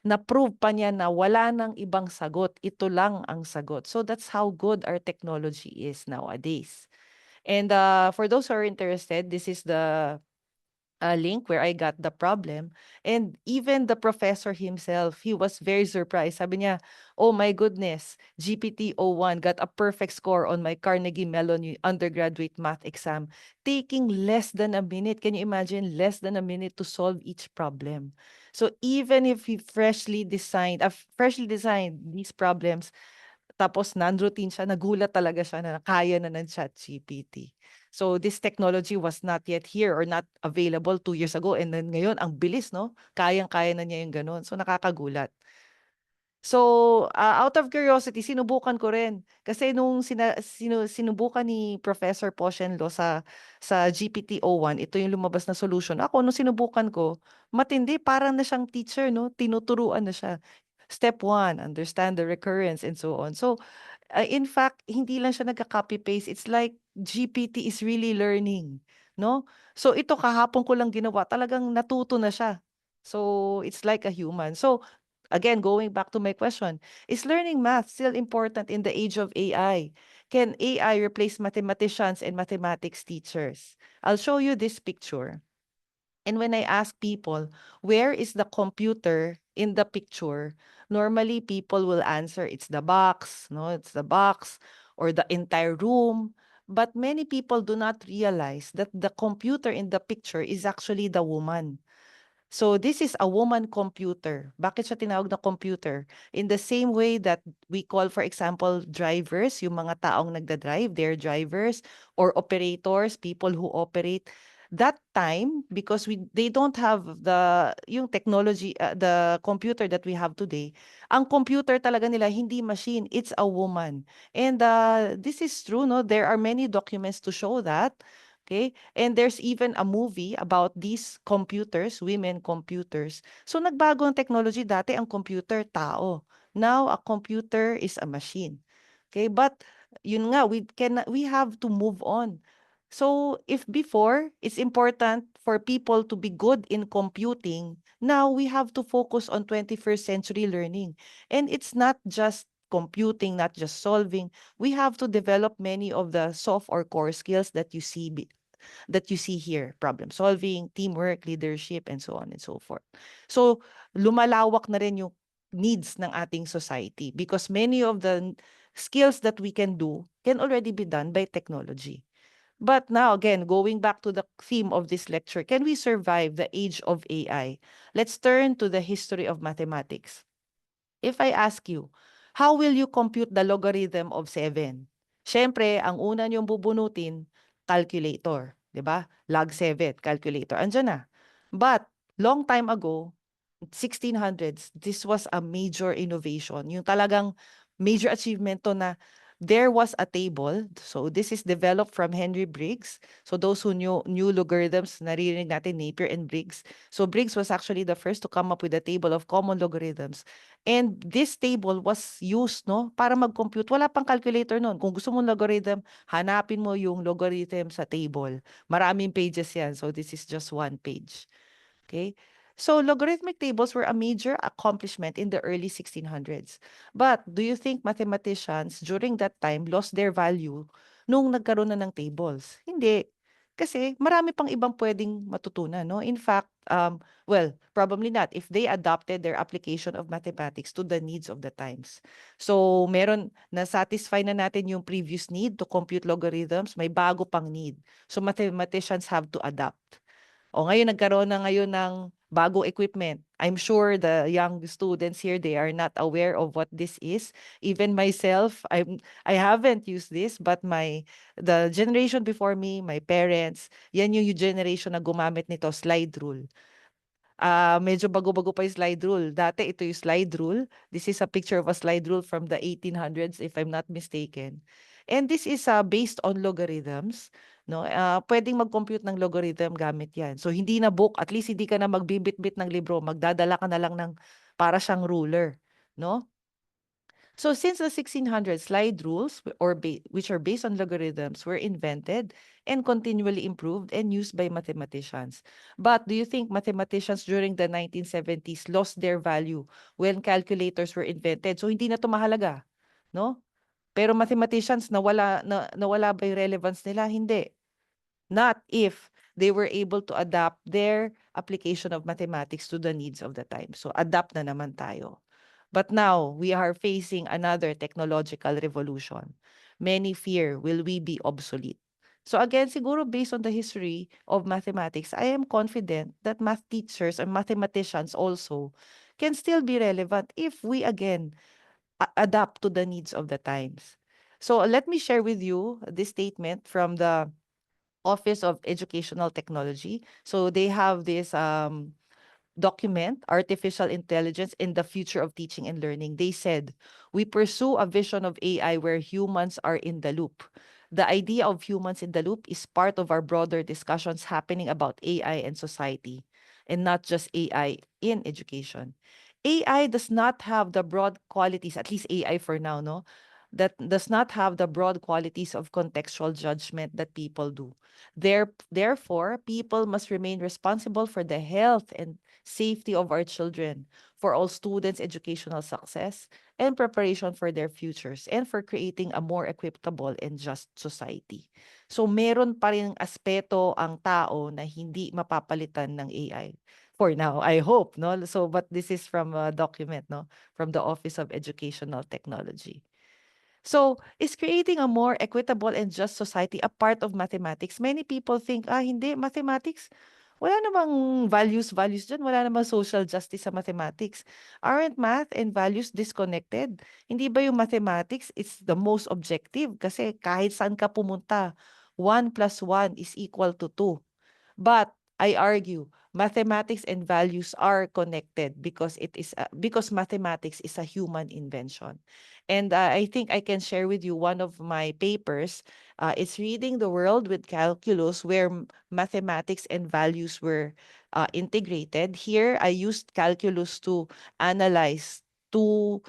Speaker 9: Na-prove pa niya na wala nang ibang sagot. Ito lang ang sagot. So that's how good our technology is nowadays. And for those who are interested, this is the link where I got the problem. And even the professor himself, he was very surprised. Sabi niya, oh my goodness, GPT-01 got a perfect score on my Carnegie Mellon undergraduate math exam, taking less than a minute. Can you imagine? Less than a minute to solve each problem. So even if he freshly designed these problems, tapos non-routine siya, nagulat talaga siya na kaya na ng ChatGPT. So this technology was not yet here or not available 2 years ago, and then ngayon ang bilis, no? Kayang-kaya na niya yung ganun. So nakakagulat. So, out of curiosity, sinubukan ko rin. Kasi nung sinubukan ni Professor Poshenlo sa GPT-01, ito yung lumabas na solution. Ako, nung sinubukan ko, matindi, parang na siyang teacher, no? Tinuturuan na siya. Step 1, understand the recurrence and so on. So, in fact, hindi lang siya nagka-copy-paste. It's like GPT is really learning, no? So, ito kahapon ko lang ginawa. Talagang natuto na siya. So, it's like a human. So, again, going back to my question, is learning math still important in the age of AI? Can AI replace mathematicians and mathematics teachers? I'll show you this picture. And when I ask people, where is the computer in the picture? Normally, people will answer, it's the box, no? It's the box or the entire room. But many people do not realize that the computer in the picture is actually the woman. So this is a woman computer. Bakit siya tinawag na computer? In the same way that we call, for example, drivers, yung mga taong nagda-drive, they're drivers, or operators, people who operate. That time, because they don't have yung technology, the computer that we have today, ang computer talaga nila, hindi machine, it's a woman. And this is true, no? There are many documents to show that. Okay? And there's even a movie about these computers, women computers. So nagbago ang technology. Dati ang computer, tao. Now, a computer is a machine. Okay? But yun nga, we have to move on. So if before, it's important for people to be good in computing, now we have to focus on 21st century learning. And it's not just computing, not just solving. We have to develop many of the soft or core skills that you see here: problem solving, teamwork, leadership, and so on and so forth. So lumalawak na rin yung needs ng ating society because many of the skills that we can do can already be done by technology. But now, again, going back to the theme of this lecture, can we survive the age of AI? Let's turn to the history of mathematics. If I ask you, how will you compute the logarithm of 7? Siyempre, ang una niyong bubunutin, calculator. 'Di ba? Log 7, calculator. Andiyan na. But, long time ago, 1600s, this was a major innovation. Yung talagang major achievement to na there was a table. So this is developed from Henry Briggs. So those who knew logarithms, naririnig natin Napier and Briggs. So Briggs was actually the first to come up with a table of common logarithms. And this table was used, no, para mag-compute. Wala pang calculator noon. Kung gusto mong logarithm, hanapin mo yung logarithm sa table. Maraming pages yan. So this is just one page. Okay? So logarithmic tables were a major accomplishment in the early 1600s. But do you think mathematicians during that time lost their value nung nagkaroon na ng tables? Hindi. Kasi marami pang ibang pwedeng matutunan, no? In fact, well, probably not if they adopted their application of mathematics to the needs of the times. So meron, na-satisfy na natin yung previous need to compute logarithms, may bago pang need. So mathematicians have to adapt. O ngayon, nagkaroon na ngayon ng bagong equipment. I'm sure the young students here, they are not aware of what this is. Even myself, I haven't used this, but the generation before me, my parents, yan yung generation na gumamit nito, slide rule. Medyo bago-bago pa yung slide rule. Dati ito yung slide rule. This is a picture of a slide rule from the 1800s, if I'm not mistaken. And this is based on logarithms. No, pwedeng mag-compute ng logarithm gamit yan. So hindi na book, at least hindi ka na magbibit-bit ng libro, magdadala ka na lang ng para siyang ruler, no? So since the 1600s, slide rules which are based on logarithms were invented and continually improved and used by mathematicians. But do you think mathematicians during the 1970s lost their value when calculators were invented? So hindi na to mahalaga, no? Pero mathematicians nawala ba yung relevance nila? Hindi. Not if they were able to adapt their application of mathematics to the needs of the time. So adapt na naman tayo. But now we are facing another technological revolution. Many fear, will we be obsolete? So again, siguro based on the history of mathematics, I am confident that math teachers and mathematicians also can still be relevant if we again adapt to the needs of the times. So let me share with you this statement from the Office of Educational Technology. So they have this document, Artificial Intelligence in the Future of Teaching and Learning. They said, we pursue a vision of AI where humans are in the loop. The idea of humans in the loop is part of our broader discussions happening about AI and society, and not just AI in education. AI does not have the broad qualities, at least AI for now, no? That does not have the broad qualities of contextual judgment that people do. Therefore, people must remain responsible for the health and safety of our children, for all students' educational success, and preparation for their futures, and for creating a more equitable and just society. So meron pa rin aspeto ang tao na hindi mapapalitan ng AI. For now, I hope, no? So, but this is from a document, no? From the Office of Educational Technology. So, is creating a more equitable and just society a part of mathematics? Many people think, hindi, mathematics, wala namang values dyan, wala namang social justice sa mathematics. Aren't math and values disconnected? Hindi ba yung mathematics is the most objective? Kasi kahit saan ka pumunta, 1 plus 1 is equal to 2. But I argue, mathematics and values are connected because because mathematics is a human invention. And I think I can share with you one of my papers. It's Reading the World with Calculus, where mathematics and values were integrated. Here, I used calculus to analyze two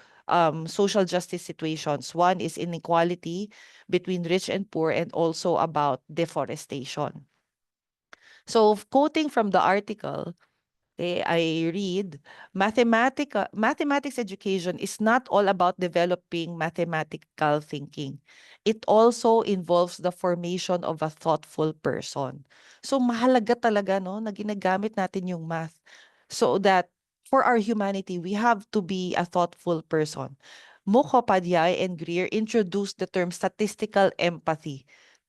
Speaker 9: social justice situations. One is inequality between rich and poor, and also about deforestation. So, quoting from the article, I read, mathematics education is not all about developing mathematical thinking. It also involves the formation of a thoughtful person. So, mahalaga talaga, no, na ginagamit natin yung math so that for our humanity, we have to be a thoughtful person. Mukhopadhyay and Greer introduced the term statistical empathy.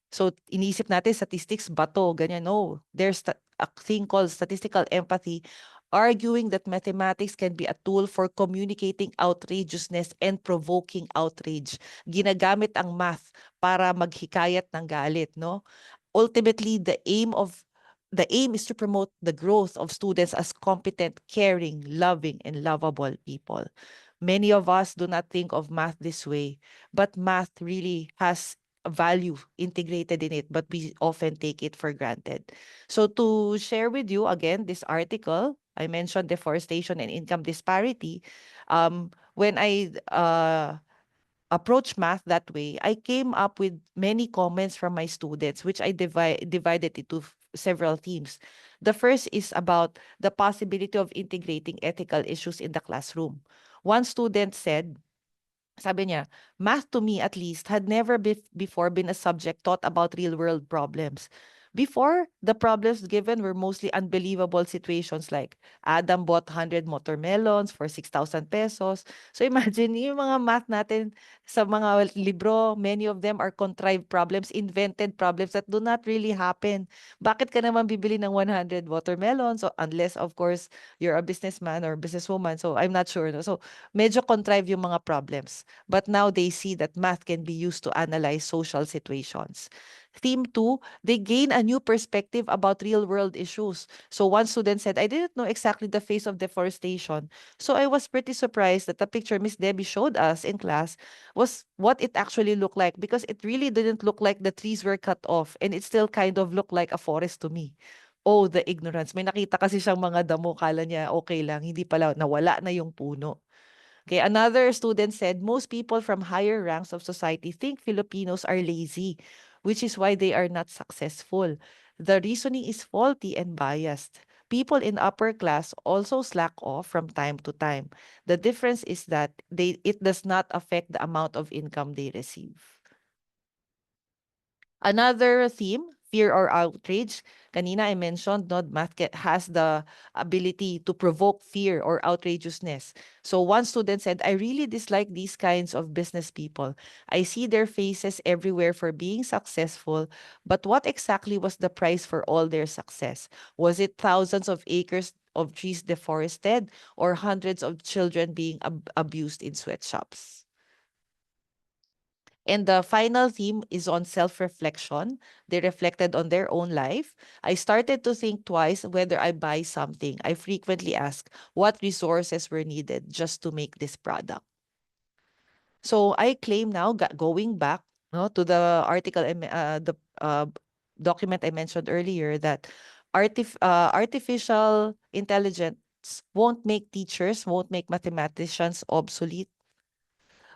Speaker 9: So, iniisip natin statistics, bato, ganyan. No, there's a thing called statistical empathy, arguing that mathematics can be a tool for communicating outrageousness and provoking outrage. Ginagamit ang math para maghikayat ng galit, no? Ultimately, the aim is to promote the growth of students as competent, caring, loving, and lovable people. Many of us do not think of math this way, but math really has a value integrated in it, but we often take it for granted. So to share with you again this article, I mentioned deforestation and income disparity. When I approach math that way, I came up with many comments from my students, which I divided into several themes. The first is about the possibility of integrating ethical issues in the classroom. One student said, sabi niya, math to me at least had never before been a subject taught about real-world problems. Before, the problems given were mostly unbelievable situations like Adam bought 100 watermelons for 6,000 pesos. So imagine yung mga math natin sa mga libro, many of them are contrived problems, invented problems that do not really happen. Bakit ka naman bibili ng 100 watermelons? So unless of course you're a businessman or businesswoman. So I'm not sure. No? So medyo contrived yung mga problems. But now they see that math can be used to analyze social situations. Theme 2, they gain a new perspective about real-world issues. So one student said, I didn't know exactly the face of deforestation. So I was pretty surprised that the picture Miss Debbie showed us in class was what it actually looked like because it really didn't look like the trees were cut off and it still kind of looked like a forest to me. Oh, the ignorance. May nakita kasi siyang mga damo, kala niya okay lang, hindi pala, nawala na yung puno. Okay, another student said most people from higher ranks of society think Filipinos are lazy, which is why they are not successful. The reasoning is faulty and biased. People in upper class also slack off from time to time. The difference is that it does not affect the amount of income they receive. Another theme, fear or outrage. Kanina I mentioned, no, math has the ability to provoke fear or outrageousness. So one student said, I really dislike these kinds of business people. I see their faces everywhere for being successful, but what exactly was the price for all their success? Was it thousands of acres of trees deforested or hundreds of children being abused in sweatshops? And the final theme is on self-reflection. They reflected on their own life. I started to think twice whether I buy something. I frequently ask what resources were needed just to make this product. So I claim now, going back, no, to the article, the document I mentioned earlier, that artificial intelligence won't make teachers, won't make mathematicians obsolete,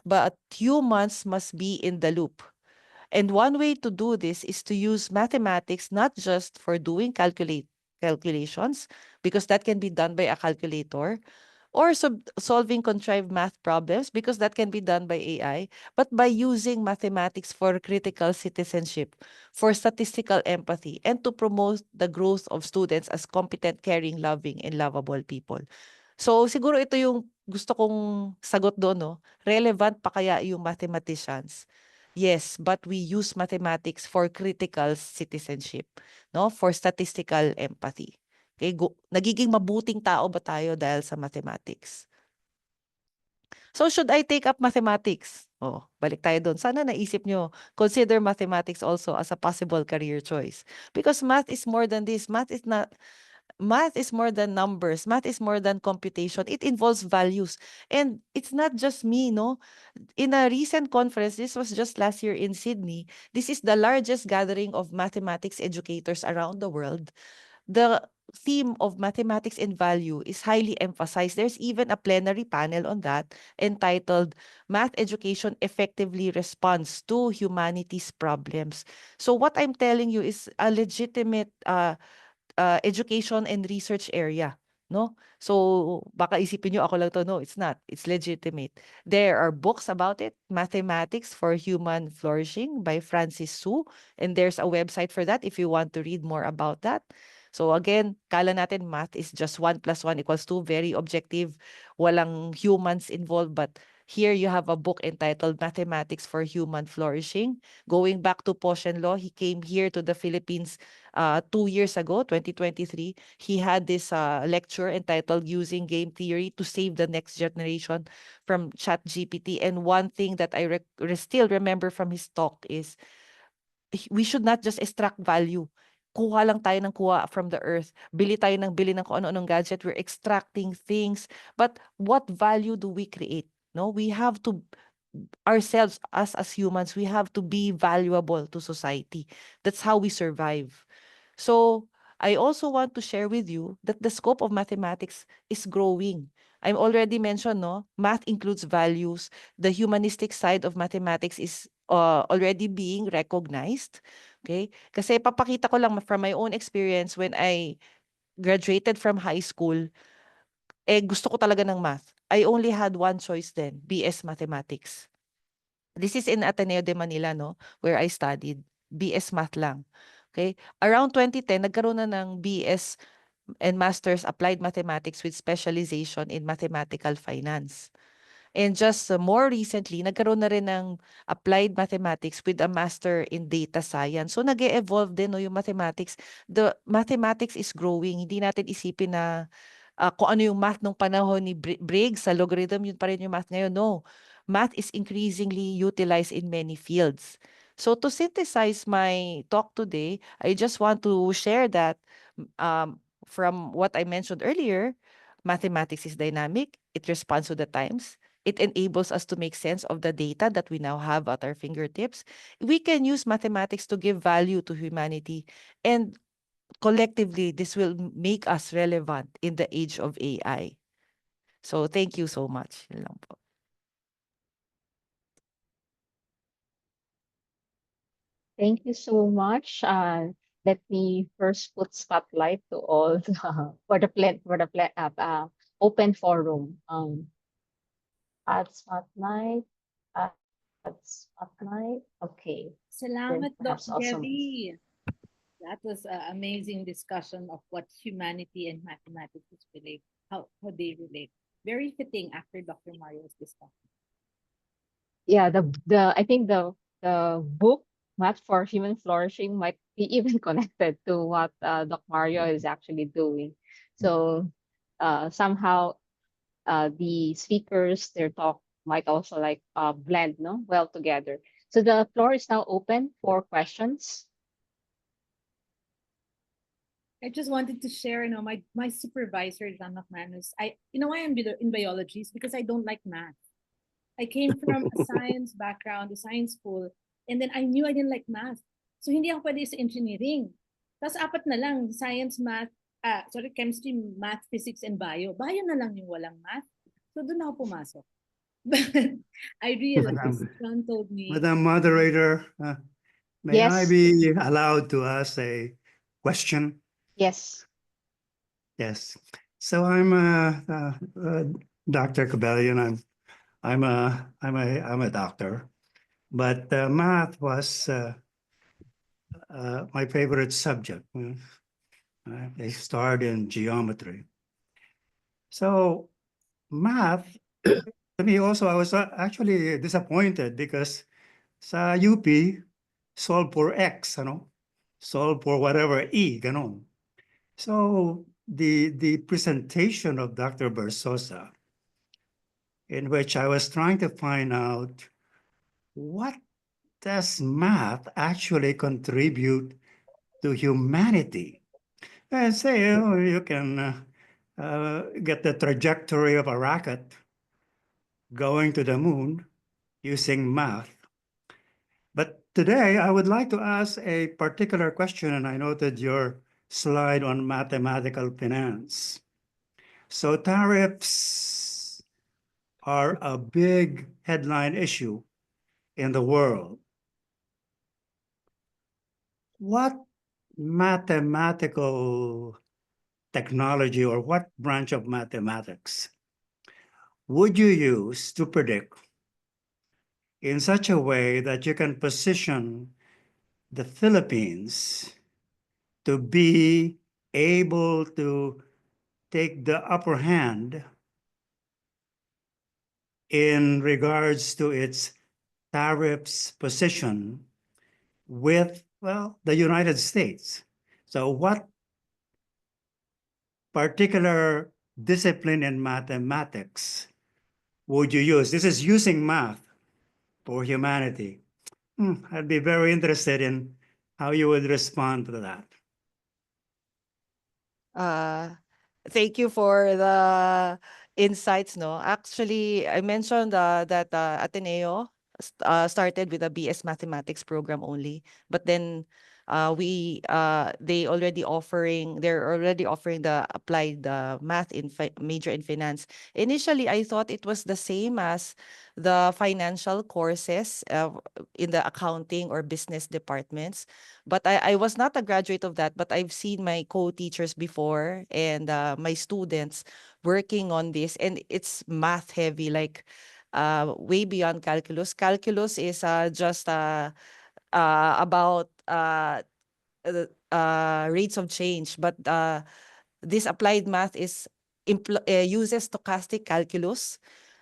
Speaker 9: but humans must be in the loop. And one way to do this is to use mathematics not just for doing calculations, because that can be done by a calculator, or solving contrived math problems, because that can be done by AI, but by using mathematics for critical citizenship, for statistical empathy, and to promote the growth of students as competent, caring, loving, and lovable people. So siguro ito yung gusto kong sagot doon, no? Relevant pa kaya yung mathematicians? Yes, but we use mathematics for critical citizenship, no? For statistical empathy. Okay, nagiging mabuting tao ba tayo dahil sa mathematics? So should I take up mathematics? Oh, balik tayo doon. Sana naisip nyo, consider mathematics also as a possible career choice. Because math is more than this. Math is more than numbers. Math is more than computation. It involves values. And it's not just me, no? In a recent conference, this was just last year in Sydney, this is the largest gathering of mathematics educators around the world. The theme of mathematics and value is highly emphasized. There's even a plenary panel on that entitled Math Education Effectively Responds to Humanities Problems. So what I'm telling you is a legitimate education and research area, no? So baka isipin nyo ako lang to. No, it's not. It's legitimate. There are books about it, Mathematics for Human Flourishing by Francis Su, and there's a website for that if you want to read more about that. So again, kala natin math is just 1 + 1 = 2, very objective, walang humans involved, but here you have a book entitled Mathematics for Human Flourishing. Going back to Po Shen Lo, he came here to the Philippines 2 years ago, 2023. He had this lecture entitled Using Game Theory to Save the Next Generation from ChatGPT. And one thing that I still remember from his talk is we should not just extract value. kuha lang tayo ng kuha from the earth. Bili tayo ng bili ng kung ano-anong gadget. We're extracting things. But what value do we create? No, we have to ourselves as humans, we have to be valuable to society. That's how we survive. So I also want to share with you that the scope of mathematics is growing. I already mentioned, no, math includes values. The humanistic side of mathematics is already being recognized. Okay? Kasi papakita ko lang from my own experience when I graduated from high school, gusto ko talaga ng math. I only had one choice then, BS Mathematics. This is in Ateneo de Manila, no, where I studied. BS Math lang. Okay? Around 2010, nagkaroon na ng BS and Master's Applied Mathematics with specialization in Mathematical Finance. And just more recently, nagkaroon na rin ng Applied Mathematics with a Master in Data Science. So, nag-e-evolve din, no, yung mathematics. The mathematics is growing. Hindi natin isipin na kung ano yung math nung panahon ni Briggs sa logarithm, yun pa rin yung math ngayon. No. Math is increasingly utilized in many fields. So to synthesize my talk today, I just want to share that from what I mentioned earlier, mathematics is dynamic. It responds to the times. It enables us to make sense of the data that we now have at our fingertips. We can use mathematics to give value to humanity. And collectively, this will make us relevant in the age of AI. So thank you so much. Yun lang po.
Speaker 1: Thank you so much. Let me first put spotlight to all for the open forum. Add spotlight. Add spotlight. Okay.
Speaker 2: Salamat, Doc
Speaker 1: Perhaps also-
Speaker 2: Debbie. That was an amazing discussion of what humanity and mathematics relate, how they relate. Very fitting after Dr. Mario's discussion.
Speaker 1: Yeah, I think the book Math for Human Flourishing might be even connected to what Doc Mario is actually doing. So somehow the speakers, their talk might also like blend well together. So the floor is now open for questions.
Speaker 2: I just wanted to share, my supervisor, John McManus, I am in biology is because I don't like math. I came from a science background, a science school, and then I knew I didn't like math. So hindi ako pwede sa engineering. Tapos apat na lang, science, math, chemistry, math, physics, and bio. Bio na lang yung walang math. So doon ako pumasok. But I realized, John told me.
Speaker 10: Madam Moderator, may I
Speaker 1: Yes.
Speaker 10: be allowed to ask a question?
Speaker 1: Yes.
Speaker 10: Yes. So I'm Dr. Cabellion. I'm a doctor, but math was my favorite subject. I started in geometry. So math, to me also, I was actually disappointed because sa UP, solve for X, solve for whatever E, ganon. So the presentation of Dr. Verzosa, in which I was trying to find out what does math actually contribute to humanity? And say, you can get the trajectory of a rocket going to the moon using math. But today I would like to ask a particular question, and I noted your slide on mathematical finance. So tariffs are a big headline issue in the world. What mathematical technology or what branch of mathematics would you use to predict in such a way that you can position the Philippines to be able to take the upper hand in regards to its tariffs position with, well, the United States? So what particular discipline in mathematics would you use? This is using math for humanity. I'd be very interested in how you would respond to that.
Speaker 9: Uh, Thank you for the insights, no? Actually, I mentioned that Ateneo started with a BS Mathematics program only, but then they're already offering the applied math in major in finance. Initially, I thought it was the same as the financial courses in the accounting or business departments. But I was not a graduate of that, but I've seen my co-teachers before and my students working on this, and it's math heavy, like way beyond calculus. Calculus is just about rates of change, but this applied math uses stochastic calculus.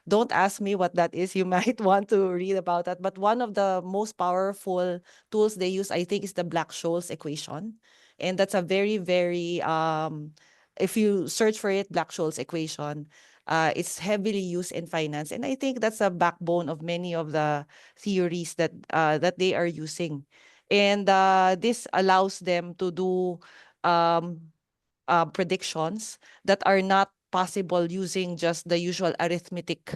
Speaker 9: Don't ask me what that is. You might want to read about that. But one of the most powerful tools they use, I think, is the Black-Scholes equation. And that's a very, very, if you search for it, Black-Scholes equation, it's heavily used in finance. And I think that's a backbone of many of the theories that they are using. And this allows them to do um, predictions that are not possible using just the usual arithmetic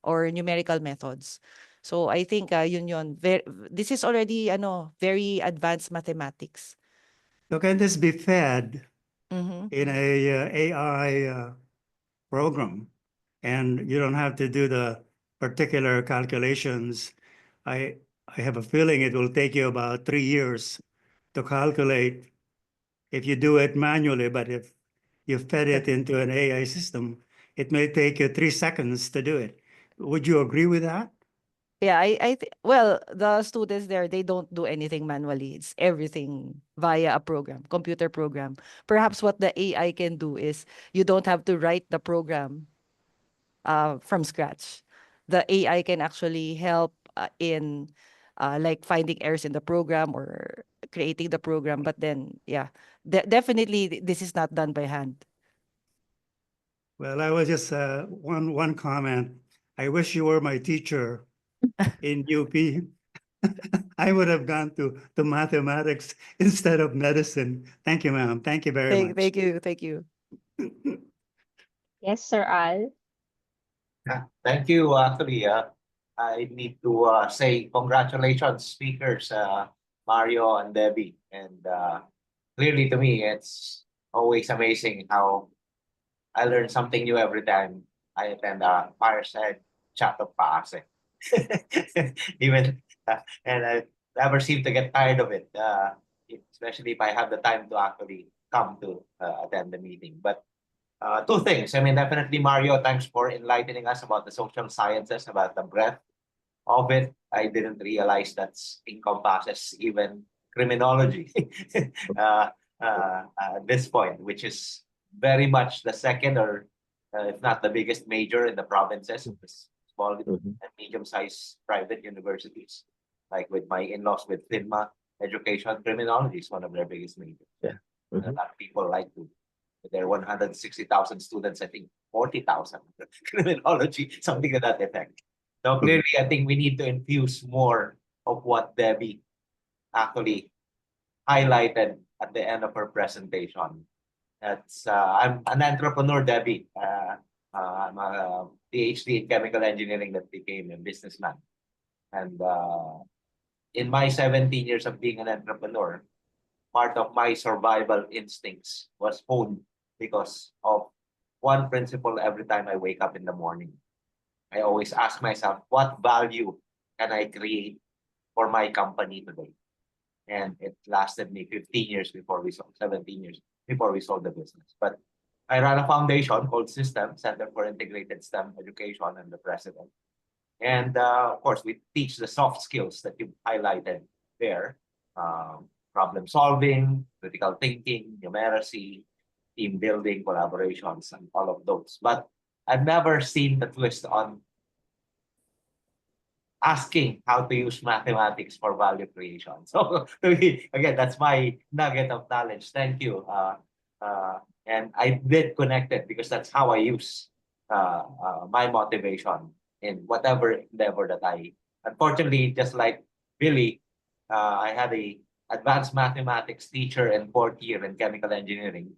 Speaker 9: or numerical methods. So I think yun. This is already very advanced mathematics.
Speaker 10: So can this be fed
Speaker 9: Mm-hmm.
Speaker 10: in a AI program, and you don't have to do the particular calculations? I have a feeling it will take you about 3 years to calculate if you do it manually, but if you fed it into an AI system, it may take you 3 seconds to do it. Would you agree with that?
Speaker 9: Yeah, well, the students there, they don't do anything manually. It's everything via a program, computer program. Perhaps what the AI can do is you don't have to write the program from scratch. The AI can actually help in like finding errors in the program or creating the program. But then, yeah, definitely this is not done by hand.
Speaker 10: Well, I was just one comment. I wish you were my teacher in UP. I would have gone to mathematics instead of medicine. Thank you, ma'am. Thank you very much.
Speaker 9: Thank you.
Speaker 1: Yes, Sir Al.
Speaker 11: Thank you. Actually, I need to say congratulations, speakers, Mario and Debbie. And clearly to me, it's always amazing how I learn something new every time I attend a fireside chat of PAASE. Even, and I never seem to get tired of it, especially if I have the time to actually come to attend the meeting. But two things. I mean, definitely, Mario, thanks for enlightening us about the social sciences, about the breadth of it. I didn't realize that's encompasses even criminology at this point, which is very much the second or if not the biggest major in the provinces of the small and medium-sized private universities. Like with my in-laws with FINMA education, criminology is one of their biggest majors.
Speaker 3: Yeah.
Speaker 11: And a lot of people like to there are 160,000 students, I think 40,000 criminology, something to that effect. So clearly, I think we need to infuse more of what Debbie actually highlighted at the end of her presentation. That's I'm an entrepreneur, Debbie. I'm a PhD in chemical engineering that became a businessman. And in my 17 years of being an entrepreneur, part of my survival instincts was honed because of one principle every time I wake up in the morning. I always ask myself, what value can I create for my company today? And it lasted me 15 years before we sold, 17 years before we sold the business. But I ran a foundation called System, Center for Integrated STEM Education, and the president. And of course, we teach the soft skills that you highlighted there. Problem solving, critical thinking, numeracy, team building, collaborations, and all of those. But I've never seen the twist on asking how to use mathematics for value creation. So again, that's my nugget of knowledge. Thank you. And I did connect it because that's how I use my motivation in whatever endeavor that I. Unfortunately, just like Billy, I had a advanced mathematics teacher in fourth year in chemical engineering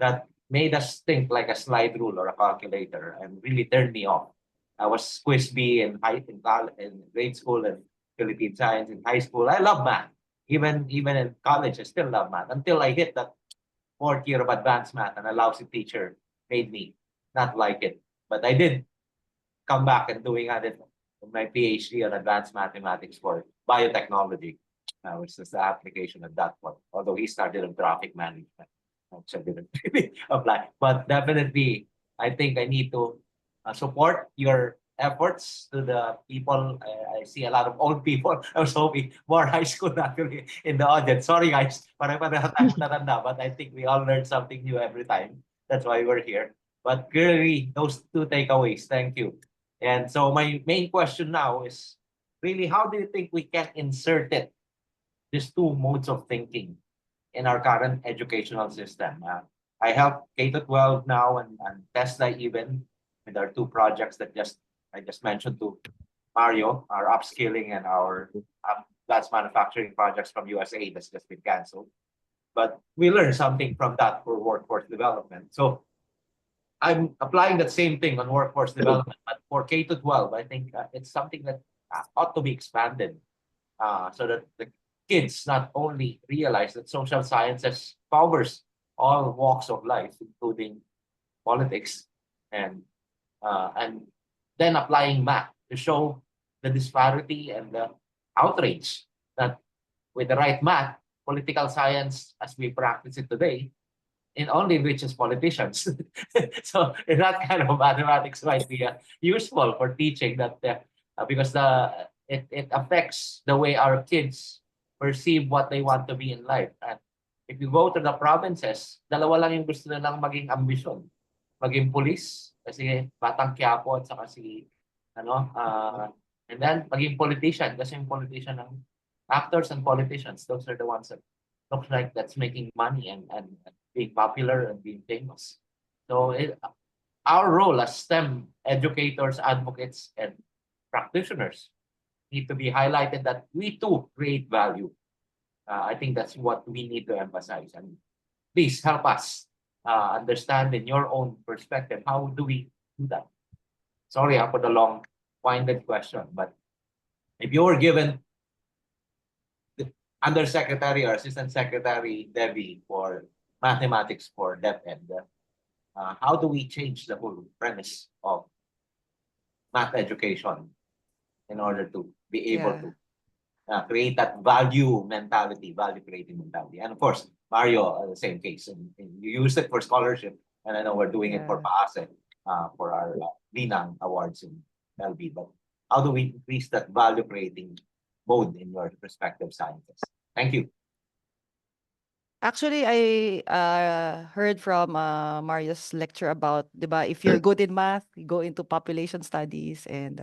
Speaker 11: that made us think like a slide rule or a calculator and really turned me off. I was quiz B in grade school and Philippine science in high school. I love math. Even in college, I still love math until I hit that fourth year of advanced math, and a lousy teacher made me not like it. But I did come back and doing my PhD on advanced mathematics for biotechnology, which is the application of that one. Although he started on traffic management, which I didn't really apply. But definitely, I think I need to support your efforts to the people. I see a lot of old people. I was hoping more high school actually in the audience. Sorry guys, pare-pareho tayo matanda, but I think we all learn something new every time. That's why we're here. But clearly, those two takeaways. Thank you. And so my main question now is really, how do you think we can insert it, these two modes of thinking, in our current educational system? I help K to 12 now and TESDA even with our two projects that I just mentioned to Mario, our upskilling and our glass manufacturing projects from USA that's just been canceled. But we learned something from that for workforce development. So I'm applying that same thing on workforce development, but for K to 12, I think it's something that ought to be expanded so that the kids not only realize that social sciences covers all walks of life, including politics, and then applying math to show the disparity and the outrage that with the right math, political science as we practice it today, it only reaches politicians. So that kind of mathematics might be useful for teaching that because it affects the way our kids perceive what they want to be in life. And if you go to the provinces, dalawa lang yung gusto nilang maging ambisyon. Maging police, kasi Batang Quiapo at saka and then maging politician, kasi yung politician ng actors and politicians, those are the ones that look like that's making money and being popular and being famous. So our role as STEM educators, advocates, and practitioners need to be highlighted that we too create value. I think that's what we need to emphasize. And please help us understand in your own perspective, how do we do that? Sorry for the long-winded question, but if you were given the Undersecretary or Assistant Secretary Debbie for mathematics for DepEd, how do we change the whole premise of math education in order to be able to create that value mentality, value creating mentality? And of course, Mario, the same case. And you use it for scholarship, and I know we're doing it for PAASE for our Linang Awards in LB. But how do we increase that value creating mode in your respective sciences? Thank you.
Speaker 9: Actually, I heard from Mario's lecture about, di ba, if you're good in math, you go into population studies, and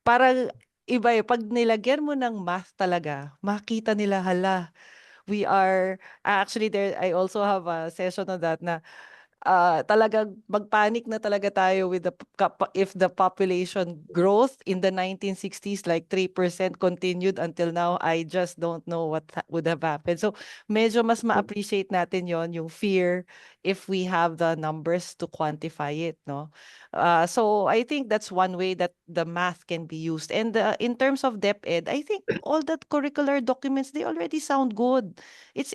Speaker 9: parang iba pag nilagyan mo ng math talaga, makita nila, hala, we are, actually there, I also have a session on that na talagang magpanic na talaga tayo with if the population growth in the 1960s like 3% continued until now. I just don't know what would have happened. So medyo mas ma-appreciate natin yon, yung fear, if we have the numbers to quantify it, no? So I think that's one way that the math can be used. And in terms of DepEd, I think all that curricular documents, they already sound good.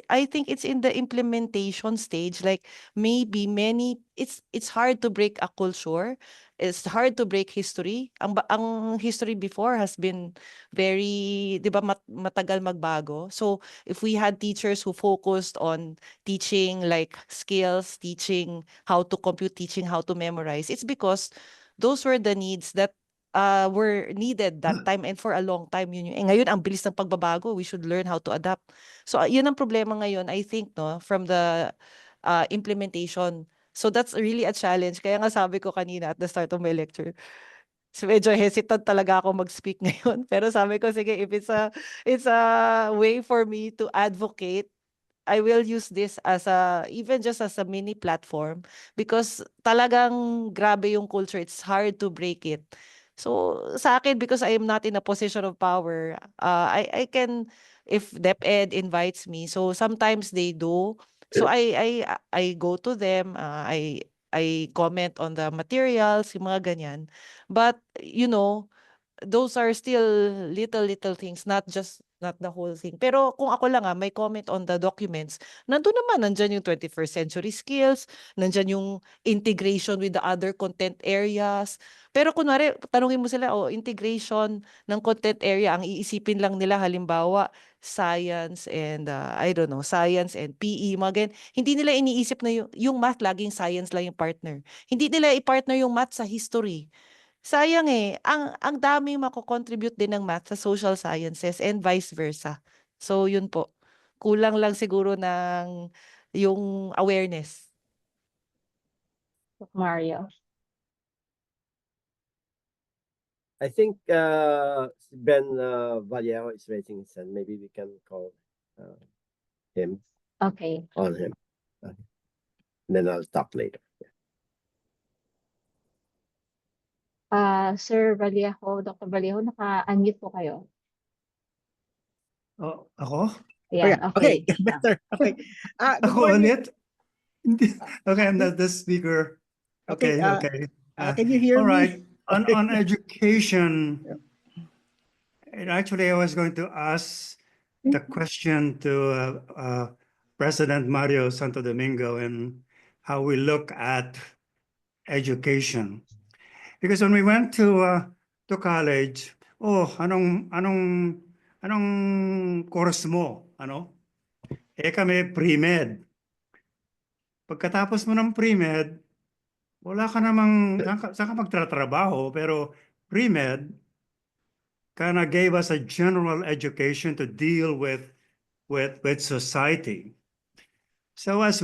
Speaker 9: I think it's in the implementation stage. Like maybe it's hard to break a culture. It's hard to break history. Ang history before has been very, 'di ba, matagal magbago. So if we had teachers who focused on teaching like skills, teaching how to compute, teaching how to memorize, it's because those were the needs that were needed that time, and for a long time yun yung ngayon ang bilis ng pagbabago, we should learn how to adapt. So yun ang problema ngayon, I think, no, from the implementation. So that's really a challenge. Kaya nga sabi ko kanina at the start of my lecture, so medyo hesitant talaga ako mag-speak ngayon. Pero sabi ko, sige, if it's a way for me to advocate, I will use this as even just as a mini platform, because talagang grabe yung culture. It's hard to break it. So sa akin, because I am not in a position of power, I can, if DepEd invites me, so sometimes they do So I go to them, I comment on the materials, yung mga ganyan. But those are still little things, not the whole thing. Pero kung ako lang may comment on the documents, nandyan yung 21st century skills, nandyan yung integration with the other content areas. Pero kunwari, tanungin mo sila, integration ng content area, ang iisipin lang nila halimbawa, science and, I don't know, science and PE, mga ganyan. Hindi nila iniisip na yung math, laging science lang yung partner. Hindi nila i-partner yung math sa history. Sayang ang dami mako-contribute din ng math sa social sciences and vice versa. So yun po, kulang lang siguro ng yung awareness.
Speaker 1: Mario.
Speaker 3: I think Ben Vallejo is raising his hand. Maybe we can call him
Speaker 1: Okay.
Speaker 3: on him. Okay. Then I'll talk later.
Speaker 1: Sir Vallejo, Dr. Vallejo, naka-unmute po kayo.
Speaker 10: Oh, ako?
Speaker 1: Yeah, okay.
Speaker 10: Better. Okay.
Speaker 8: Good
Speaker 10: Ako
Speaker 8: morning.
Speaker 10: ulit? Okay, I'm not the speaker. Okay, okay.
Speaker 8: Can you hear
Speaker 10: All
Speaker 8: me?
Speaker 10: right. On education, and actually I was going to ask the question to President Mario Santo Domingo and how we look at education. Because when we went to college, anong course mo? Kami pre-med. Pagkatapos mo ng pre-med, wala ka namang, saan ka magtatrabaho, pero pre-med kind of gave us a general education to deal with society. So as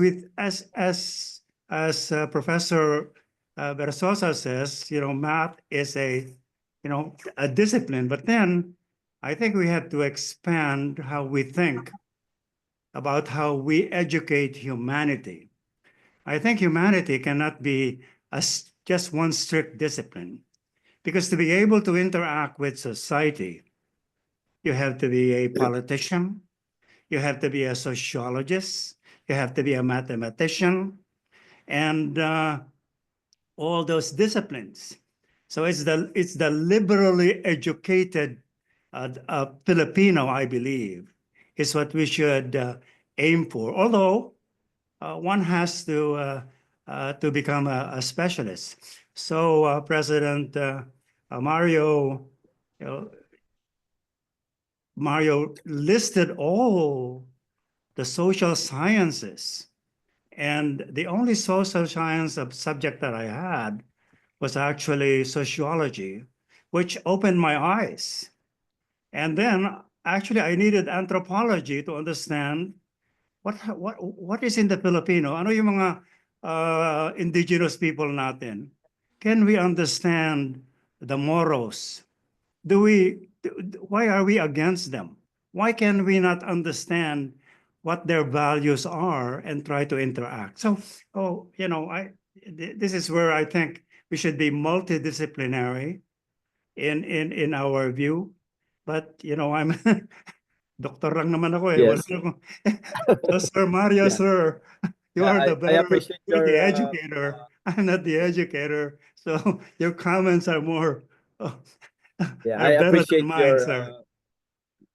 Speaker 10: Professor Verzosa says, math is a discipline, but then I think we have to expand how we think about how we educate humanity. I think humanity cannot be just one strict discipline, because to be able to interact with society, you have to be a politician, you have to be a sociologist, you have to be a mathematician, and all those disciplines. So it's the liberally educated Filipino, I believe, is what we should aim for. Although one has to become a specialist. So President Mario, Mario listed all the social sciences, and the only social science subject that I had was actually sociology, which opened my eyes. And then actually I needed anthropology to understand what is in the Filipino. Ano yung mga indigenous people natin? Can we understand the Moros? Why are we against them? Why can we not understand what their values are and try to interact? So, this is where I think we should be multidisciplinary in our view. But I'm doktor lang naman ako eh.
Speaker 3: Yes.
Speaker 10: So, Sir Mario,
Speaker 3: Yeah.
Speaker 10: sir, you are the
Speaker 3: I
Speaker 10: better,
Speaker 3: appreciate
Speaker 10: you're
Speaker 3: your
Speaker 10: the educator. I'm not the educator. So your comments are more
Speaker 3: yeah,
Speaker 10: are
Speaker 3: I
Speaker 10: better
Speaker 3: appreciate
Speaker 10: than mine, sir.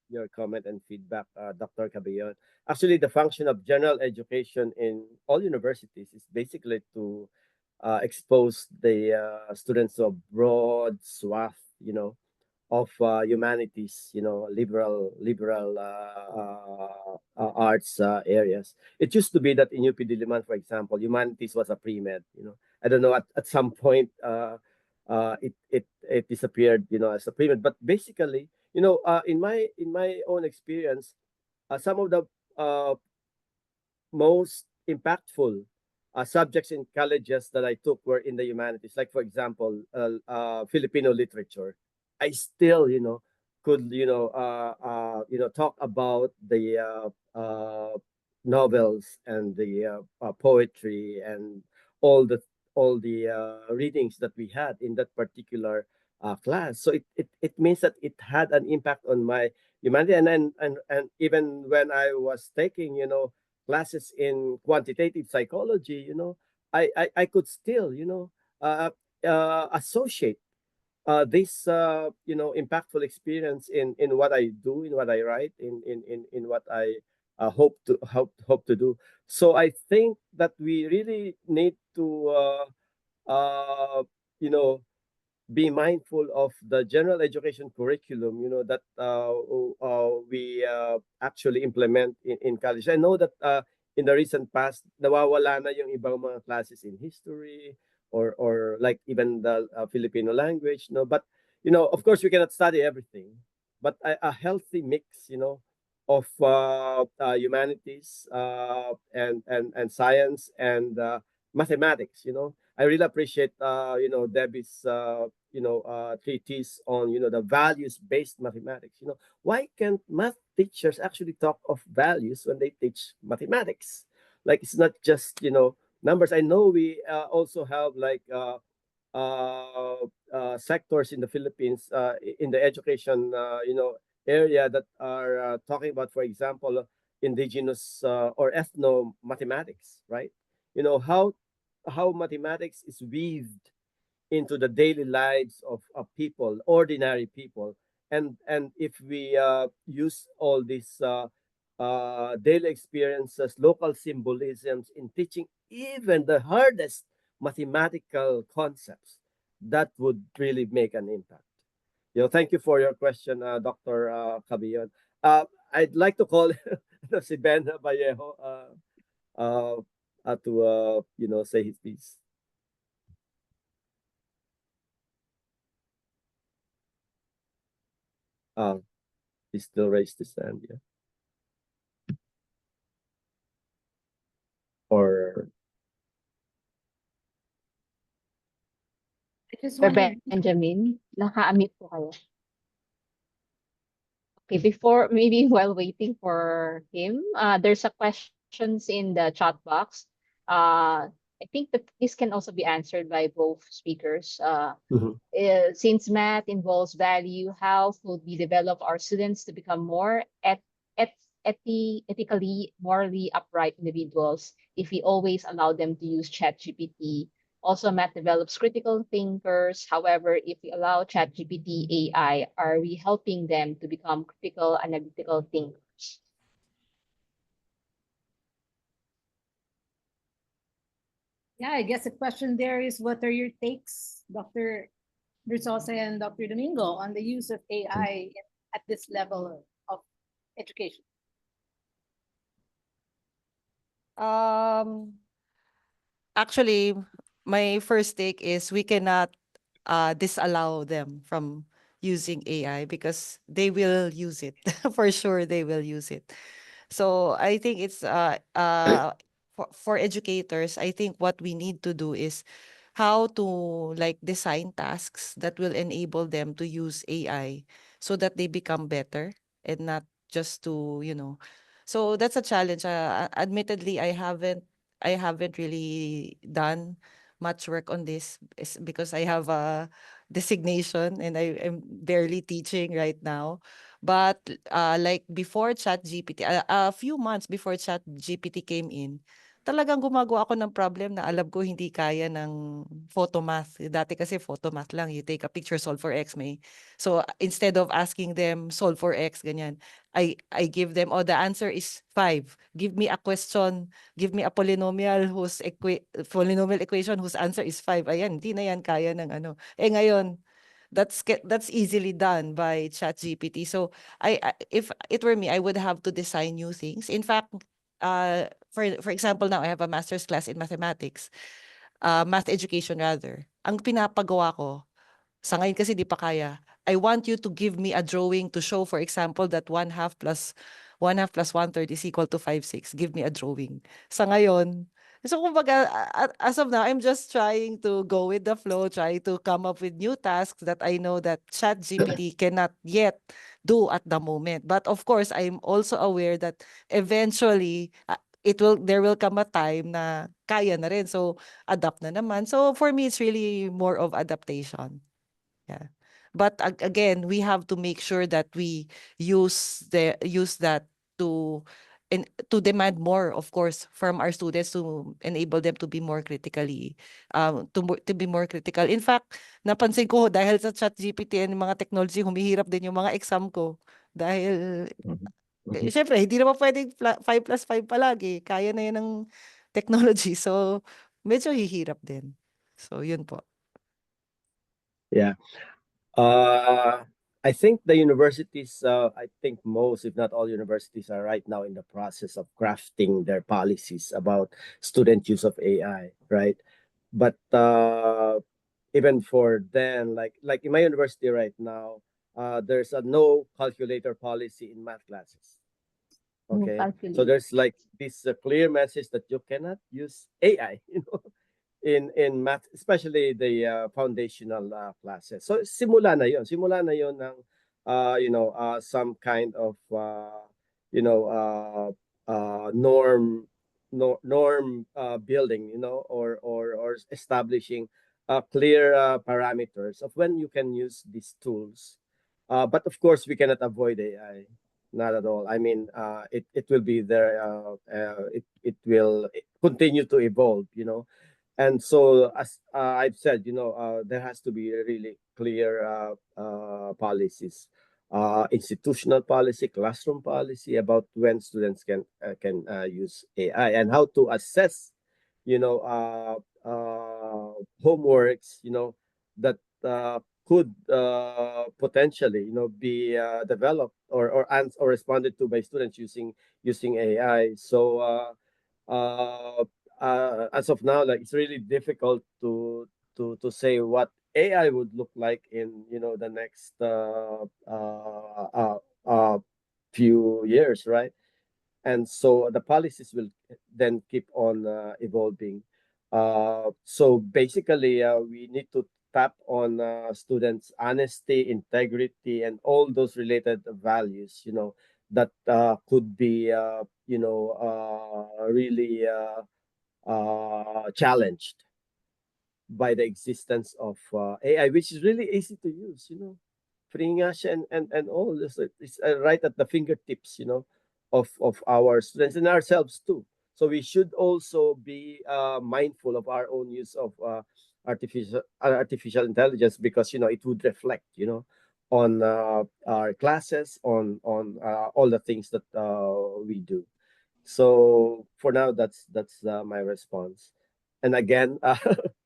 Speaker 3: your comment and feedback, Dr. Caballon. Actually, the function of general education in all universities is basically to expose the students to a broad swath, of humanities, liberal arts areas. It used to be that in UP Diliman, for example, humanities was a pre-med. I don't know, at some point it disappeared, as a pre-med. But basically, in my own experience, some of the most impactful subjects in colleges that I took were in the humanities. Like, for example, Filipino literature. I still, could, talk about the novels and the poetry and all the readings that we had in that particular class. So it means that it had an impact on my humanity, and even when I was taking, classes in quantitative psychology, I could still, associate this impactful experience in what I do, in what I write, in what I hope to do. So I think that we really need to you know be mindful of the general education curriculum, that we actually implement in college. I know that in the recent past, nawawala na yung ibang mga classes in history or like even the Filipino language, no. But of course, we cannot study everything, but a healthy mix, of humanities and science and mathematics. I really appreciate Debbie's treatise on the values-based mathematics. Why can't math teachers actually talk of values when they teach mathematics? Like, it's not just numbers. I know we also have like sectors in the Philippines in the education area that are talking about, for example, indigenous or ethno mathematics, right? How mathematics is weaved into the daily lives of people, ordinary people, and if we use all these daily experiences, local symbolisms in teaching even the hardest mathematical concepts, that would really make an impact. Thank you for your question, Dr. Cabillon. I'd like to call si Ben Vallejo to say his piece. He still raised his hand, yeah. Or
Speaker 2: I just
Speaker 1: Sir
Speaker 2: want to
Speaker 1: Benjamin, naka-unmute po kayo. Okay, before, maybe while waiting for him, there's a questions in the chat box. I think that this can also be answered by both speakers. Since math involves value, how could we develop our students to become more ethically, morally upright individuals if we always allow them to use ChatGPT? Also, math develops critical thinkers. However, if we allow ChatGPT AI, are we helping them to become critical, analytical thinkers?
Speaker 2: Yeah, I guess the question there is, what are your takes, Dr. Verzosa and Dr. Domingo, on the use of AI at this level of education?
Speaker 9: Actually, my first take is we cannot disallow them from using AI because they will use it. For sure, they will use it. So I think it's for educators, I think what we need to do is how to like design tasks that will enable them to use AI so that they become better and not just to, So that's a challenge. Admittedly, I haven't really done much work on this because I have a designation and I am barely teaching right now. But like before ChatGPT, a few months before ChatGPT came in, talagang gumagawa ako ng problem na alam ko hindi kaya ng photomath. Dati kasi photomath lang, you take a picture, solve for X, may. So instead of asking them solve for X, ganyan, I give them, the answer is 5. Give me a question, give me a polynomial polynomial equation whose answer is 5. Ayan, hindi na yan kaya ng ano. Ngayon, that's easily done by ChatGPT. So if it were me, I would have to design new things. In fact, for example, now I have a master's class in mathematics, math education rather. Ang pinapagawa ko, sa ngayon kasi di pa kaya, I want you to give me a drawing to show, for example, that 1/2 plus 1/3 is equal to 5/6. Give me a drawing. Sa ngayon, so kumbaga, as of now, I'm just trying to go with the flow, try to come up with new tasks that I know that ChatGPT cannot yet do at the moment. But of course, I'm also aware that eventually, there will come a time na kaya na rin. So, adapt na naman. So, for me, it's really more of adaptation. Yeah. But again, we have to make sure that we use that to and to demand more, of course, from our students to enable them to be more critically, to be more critical. In fact, napansin ko dahil sa ChatGPT and mga technology, humihirap din yung mga exam ko. Dahil, syempre, hindi naman pwedeng 5+5 palagi. Kaya na yan ng technology. So, medyo hihirap din. So, yun po.
Speaker 3: Yeah. I think the universities, I think most, if not all universities, are right now in the process of crafting their policies about student use of AI, right? But even for them, like in my university right now, there's a no calculator policy in math classes.
Speaker 1: No
Speaker 3: Okay, so
Speaker 1: calculator.
Speaker 3: there's like this clear message that you cannot use AI, in math, especially the foundational classes. So simula na yon ng some kind of norm building, or establishing clear parameters of when you can use these tools. But of course, we cannot avoid AI. Not at all. I mean, it will be there. It will continue to evolve. And so, as I've said, there has to be really clear policies, institutional policy, classroom policy about when students can use AI, and how to assess, homeworks, that could potentially, be developed or responded to by students using AI. So as of now, like, it's really difficult to say what AI would look like in the next few years, right? And so the policies will then keep on evolving. So basically, we need to tap on students' honesty, integrity, and all those related values, that could be, really challenged by the existence of AI, which is really easy to use, freeing us and all this. It's right at the fingertips, of our students and ourselves too. So we should also be mindful of our own use of artificial intelligence, because it would reflect, on our classes, on all the things that we do. So for now, that's my response. And again,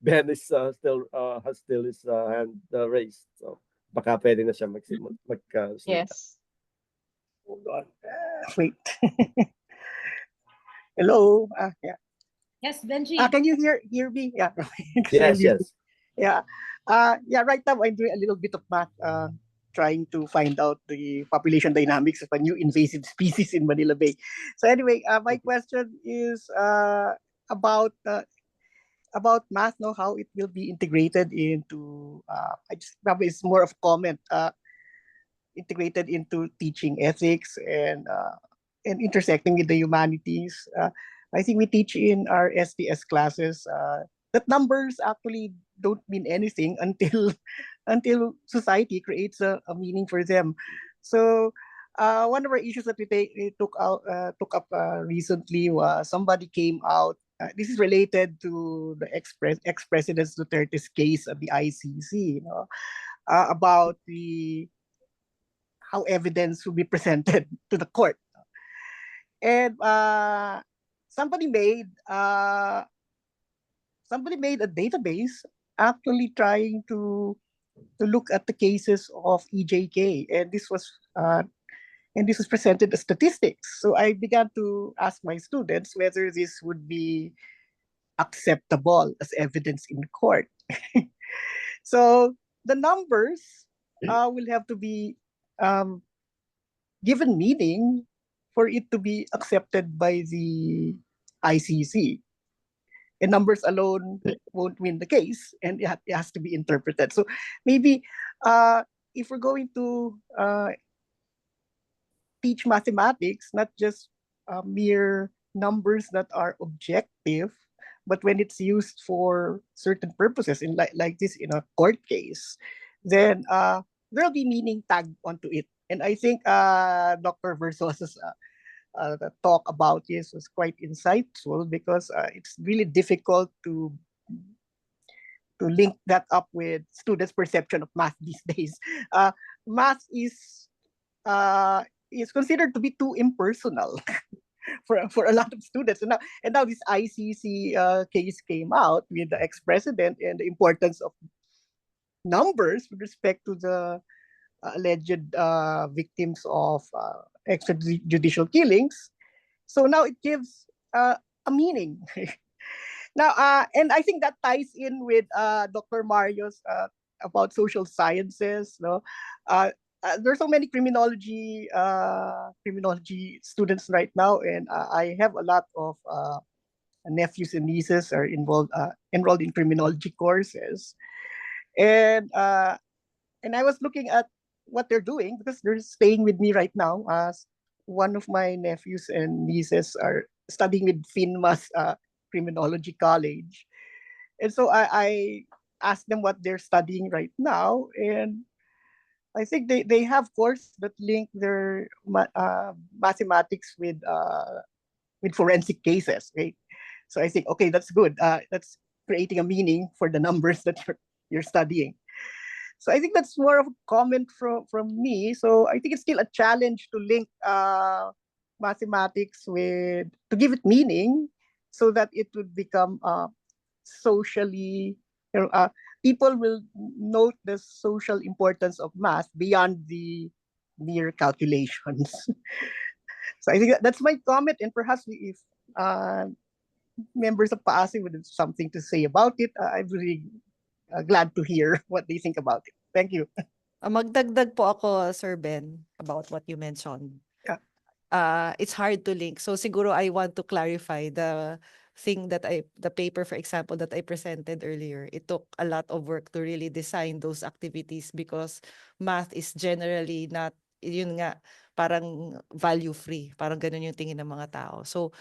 Speaker 3: Ben is still has still his hand raised. So baka pwede na siya magsalita.
Speaker 1: Yes.
Speaker 12: Hold on. Wait. Hello. Yeah.
Speaker 2: Yes, Benji.
Speaker 12: Can you hear me? Yeah.
Speaker 3: Yes, yes.
Speaker 12: Yeah. Yeah. Right now, I'm doing a little bit of math, trying to find out the population dynamics of a new invasive species in Manila Bay. So anyway, my question is about math, no, how it will be integrated into. I just probably it's more of a comment. Integrated into teaching ethics and intersecting with the humanities. I think we teach in our STS classes that numbers actually don't mean anything until society creates a meaning for them. So one of our issues that we took up recently was somebody came out. This is related to the ex-president Duterte's case at the ICC, about how evidence will be presented to the court. And somebody made a database actually trying to look at the cases of EJK, and this was presented as statistics. So I began to ask my students whether this would be acceptable as evidence in court. So the numbers will have to be given meaning for it to be accepted by the ICC. And numbers alone won't win the case, and it has to be interpreted. So maybe if we're going to teach mathematics, not just mere numbers that are objective, but when it's used for certain purposes, in like this in a court case, then there'll be meaning tagged onto it. And I think Dr. Verzosa's talk about this was quite insightful because it's really difficult to link that up with students' perception of math these days. Math is considered to be too impersonal for a lot of students. And now this ICC case came out with the ex-president and the importance of numbers with respect to the alleged victims of extrajudicial killings. So now it gives a meaning. Now, and I think that ties in with Dr. Mario's about social sciences. No, there's so many criminology students right now, and I have a lot of nephews and nieces are enrolled in criminology courses, and I was looking at what they're doing because they're staying with me right now. One of my nephews and nieces are studying with FINMA's Criminology College. And so I asked them what they're studying right now. And I think they have courses that link their mathematics with forensic cases, right? So I think, okay, that's good. That's creating a meaning for the numbers that you're studying. So I think that's more of a comment from me. So I think it's still a challenge to link mathematics to give it meaning so that it would become socially, people will note the social importance of math beyond the mere calculations. So I think that's my comment, and perhaps if members of PAASE would have something to say about it, I'm really glad to hear what they think about it. Thank you.
Speaker 9: Magdagdag po ako, Sir Ben, about what you mentioned.
Speaker 12: Yeah.
Speaker 9: It's hard to link. So siguro I want to clarify the paper, for example, that I presented earlier. It took a lot of work to really design those activities because math is generally not, yun nga, parang value free. Parang ganun yung tingin ng mga tao. So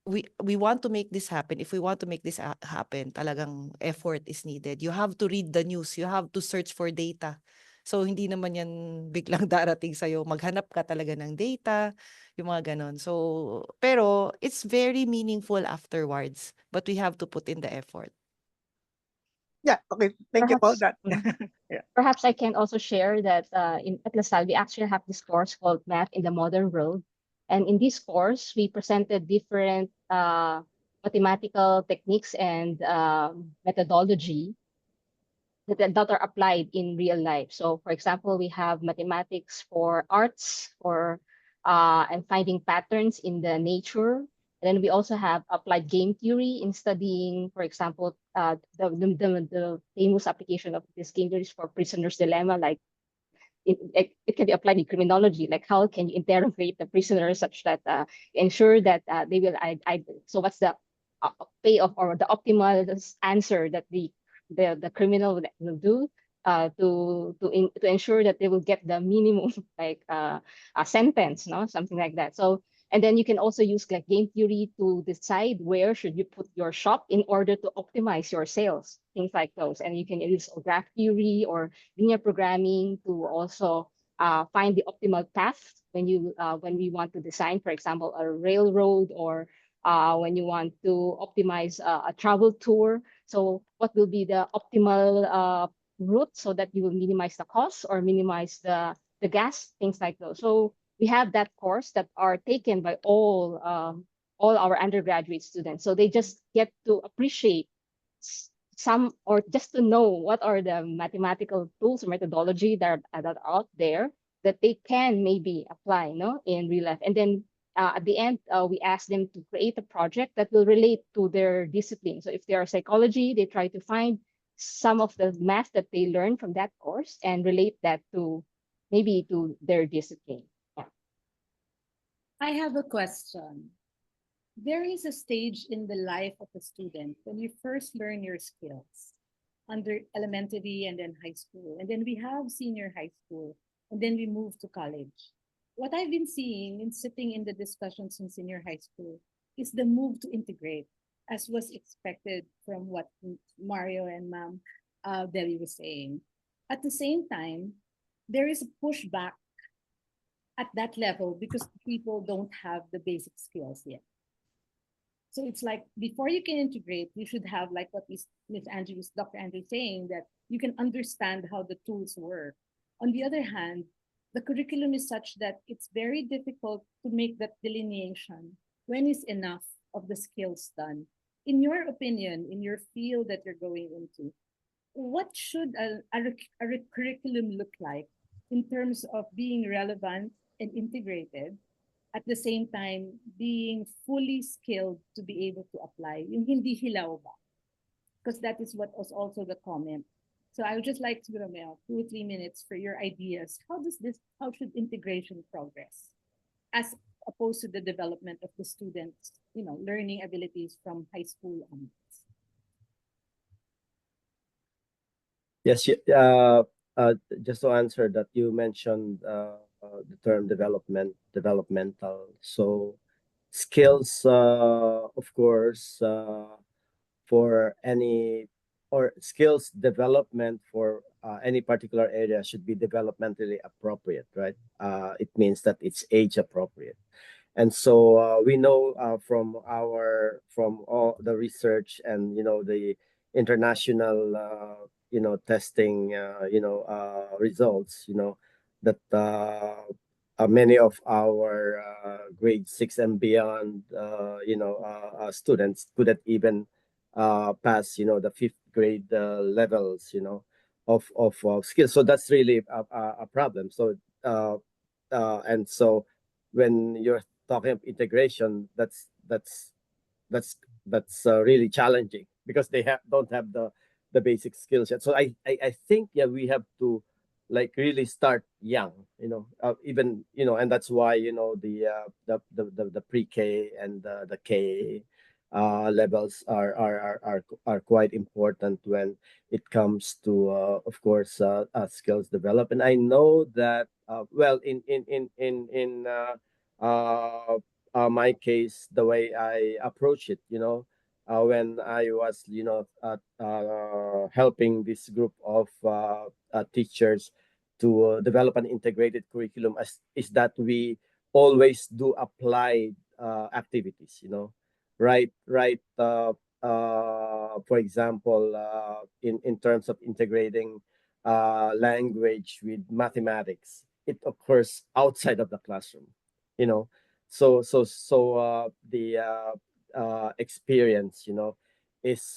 Speaker 9: we want to make this happen. If we want to make this happen, talagang effort is needed. You have to read the news. You have to search for data. So hindi naman yan biglang darating sa'yo. Maghanap ka talaga ng data, yung mga ganon. So, pero it's very meaningful afterwards. But we have to put in the effort.
Speaker 12: Yeah, okay. Thank you about that. Yeah.
Speaker 1: Perhaps I can also share that at LaSalle, we actually have this course called Math in the Modern World. And in this course, we presented different mathematical techniques and methodology that are applied in real life. So, for example, we have mathematics for arts, and finding patterns in the nature. And then we also have applied game theory in studying, for example, the famous application of this game theory is for prisoner's dilemma, like it can be applied in criminology, like how can you interrogate the prisoner such that ensure that they will so what's the payoff or the optimal answer that the criminal will do to ensure that they will get the minimum like a sentence, no, something like that. So and then you can also use like game theory to decide where should you put your shop in order to optimize your sales, things like those. And you can use graph theory or linear programming to also find the optimal path when we want to design, for example, a railroad, or when you want to optimize a travel tour. So what will be the optimal route so that you will minimize the cost or minimize the gas, things like those. So we have that course that are taken by all our undergraduate students. So they just get to appreciate some, or just to know what are the mathematical tools or methodology that are out there that they can maybe apply, no, in real life. And then at the end, we ask them to create a project that will relate to their discipline. So if they are psychology, they try to find some of the math that they learn from that course and relate that to maybe to their discipline.
Speaker 2: I have a question. There is a stage in the life of a student when you first learn your skills under elementary and then high school. And then we have senior high school, and then we move to college. What I've been seeing in sitting in the discussions in senior high school is the move to integrate, as was expected from what Mario and Ma'am Debbie was saying. At the same time, there is a pushback at that level because people don't have the basic skills yet. So it's like before you can integrate, you should have like what Dr. Andrew is saying, that you can understand how the tools work. On the other hand, the curriculum is such that it's very difficult to make that delineation. When is enough of the skills done? In your opinion, in your field that you're going into, what should a curriculum look like in terms of being relevant and integrated, at the same time being fully skilled to be able to apply? Yung hindi hilaw ba? Because that is what was also the comment. So I would just like to, Romeo, 2 or 3 minutes for your ideas. How should integration progress as opposed to the development of the students, learning abilities from high school onwards?
Speaker 3: Yes, just to answer that, you mentioned the term developmental. So skills, of course, for any or skills development for any particular area should be developmentally appropriate, right? It means that it's age appropriate. And so we know from all the research and the international testing results, that many of our grade 6 and beyond students couldn't even pass the fifth grade levels of skills. So that's really a problem. So and so when you're talking of integration, that's really challenging because they don't have the basic skills yet. So I think we have to like really start young, even and that's why the pre-K and the K levels are quite important when it comes to of course skills development. I know that well in my case, the way I approach it, when I was helping this group of teachers to develop an integrated curriculum, is that we always do applied activities, right for example in terms of integrating language with mathematics, it occurs outside of the classroom, so the experience is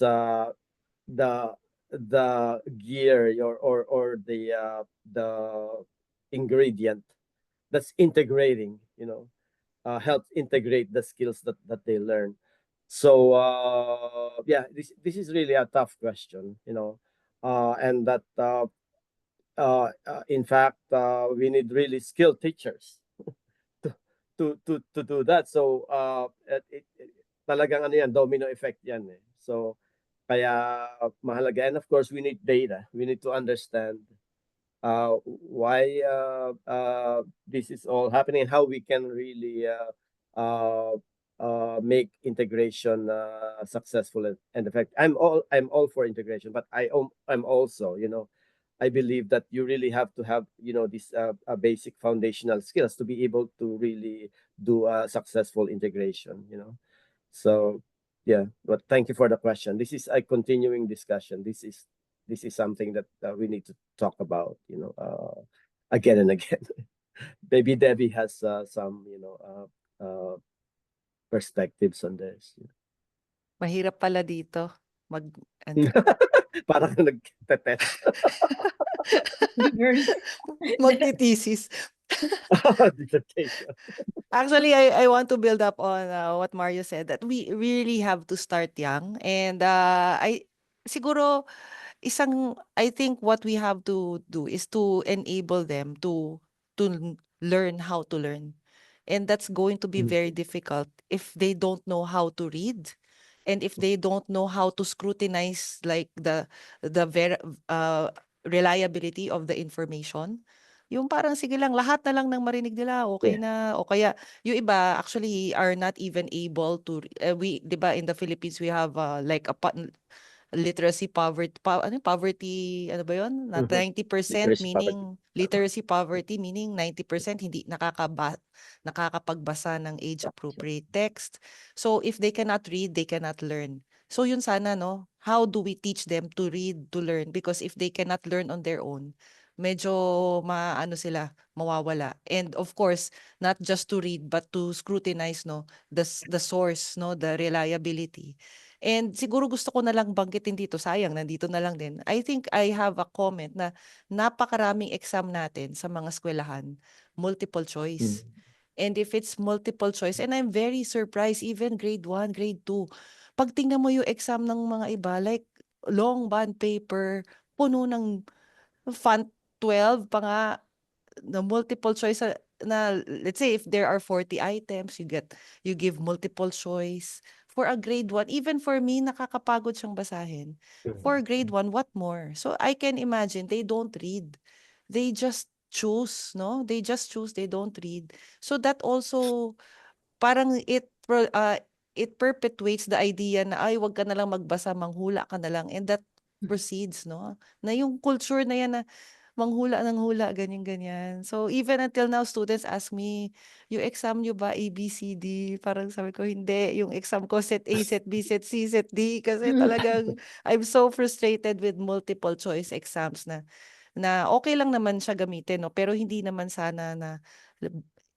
Speaker 3: the gear or the ingredient that's integrating, helps integrate the skills that they learn. So this is really a tough question, and that in fact we need really skilled teachers to do that. So talagang ano yan, domino effect yan eh. So kaya mahalaga, and of course we need data. We need to understand why this is all happening and how we can really make integration successful and effective. I'm all for integration, but I'm also, I believe that you really have to have these basic foundational skills to be able to really do a successful integration. So yeah, but thank you for the question. This is a continuing discussion. This is something that we need to talk about, again and again. Maybe Debbie has some perspectives on this.
Speaker 9: Mahirap pala dito ano.
Speaker 3: Parang nagtetest.
Speaker 9: Magtitesis.
Speaker 3: Dissertation.
Speaker 9: Actually, I want to build up on what Mario said, that we really have to start young. And siguro I think what we have to do is to enable them to learn how to learn. And that's going to be very difficult if they don't know how to read, and if they don't know how to scrutinize like the reliability of the information. Yung parang sige lang, lahat na lang ng marinig nila, okay na. O kaya, yung iba actually are not even able to, 'di ba in the Philippines we have like literacy poverty, ano ba yun? Na
Speaker 3: Mhm.
Speaker 9: 90%
Speaker 3: Literacy poverty.
Speaker 9: meaning literacy poverty meaning 90% hindi nakakapagbasa ng age-appropriate text. So if they cannot read, they cannot learn. So yun sana, no? How do we teach them to read, to learn? Because if they cannot learn on their own, medyo sila, mawawala. And of course, not just to read, but to scrutinize, no? The source, no? The reliability. And siguro gusto ko na lang banggitin dito, sayang, nandito na lang din. I think I have a comment na napakaraming exam natin sa mga eskwelahan, multiple choice. And if it's multiple choice, and I'm very surprised, even grade 1, grade 2, pag tingnan mo yung exam ng mga iba, like long bond paper, puno ng font 12 pa nga, the multiple choice na let's say if there are 40 items, you give multiple choice. For a grade 1, even for me, nakakapagod siyang basahin. For grade 1, what more? So I can imagine they don't read. They just choose, no? They just choose, they don't read. So that also parang it perpetuates the idea na ay wag ka na lang magbasa, manghula ka na lang, and that proceeds, no? Na yung culture na yan na manghula ng hula, ganyan-ganyan. So, even until now, students ask me, yung exam nyo ba ABCD? Parang sabi ko, hindi. Yung exam ko, set A, set B, set C, set D. Kasi talagang, I'm so frustrated with multiple choice exams na okay lang naman siya gamitin, no? Pero hindi naman sana na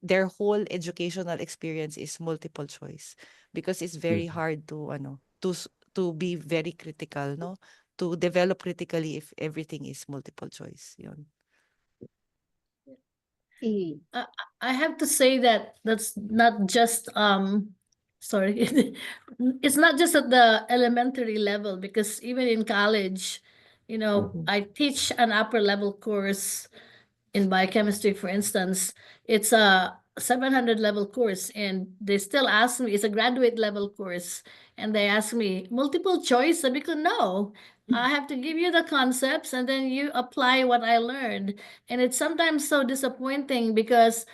Speaker 9: their whole educational experience is multiple choice. Because it's very hard to, to be very critical, no? To develop critically if everything is multiple choice. Yun.
Speaker 1: Eh,
Speaker 13: I have to say that that's not just sorry, it's not just at the elementary level, because even in college, I teach an upper level course in biochemistry, for instance. It's a 700 level course, and they still ask me, it's a graduate level course, and they ask me multiple choice. Sabi ko, no, I have to give you the concepts and then you apply what I learned. And it's sometimes so disappointing because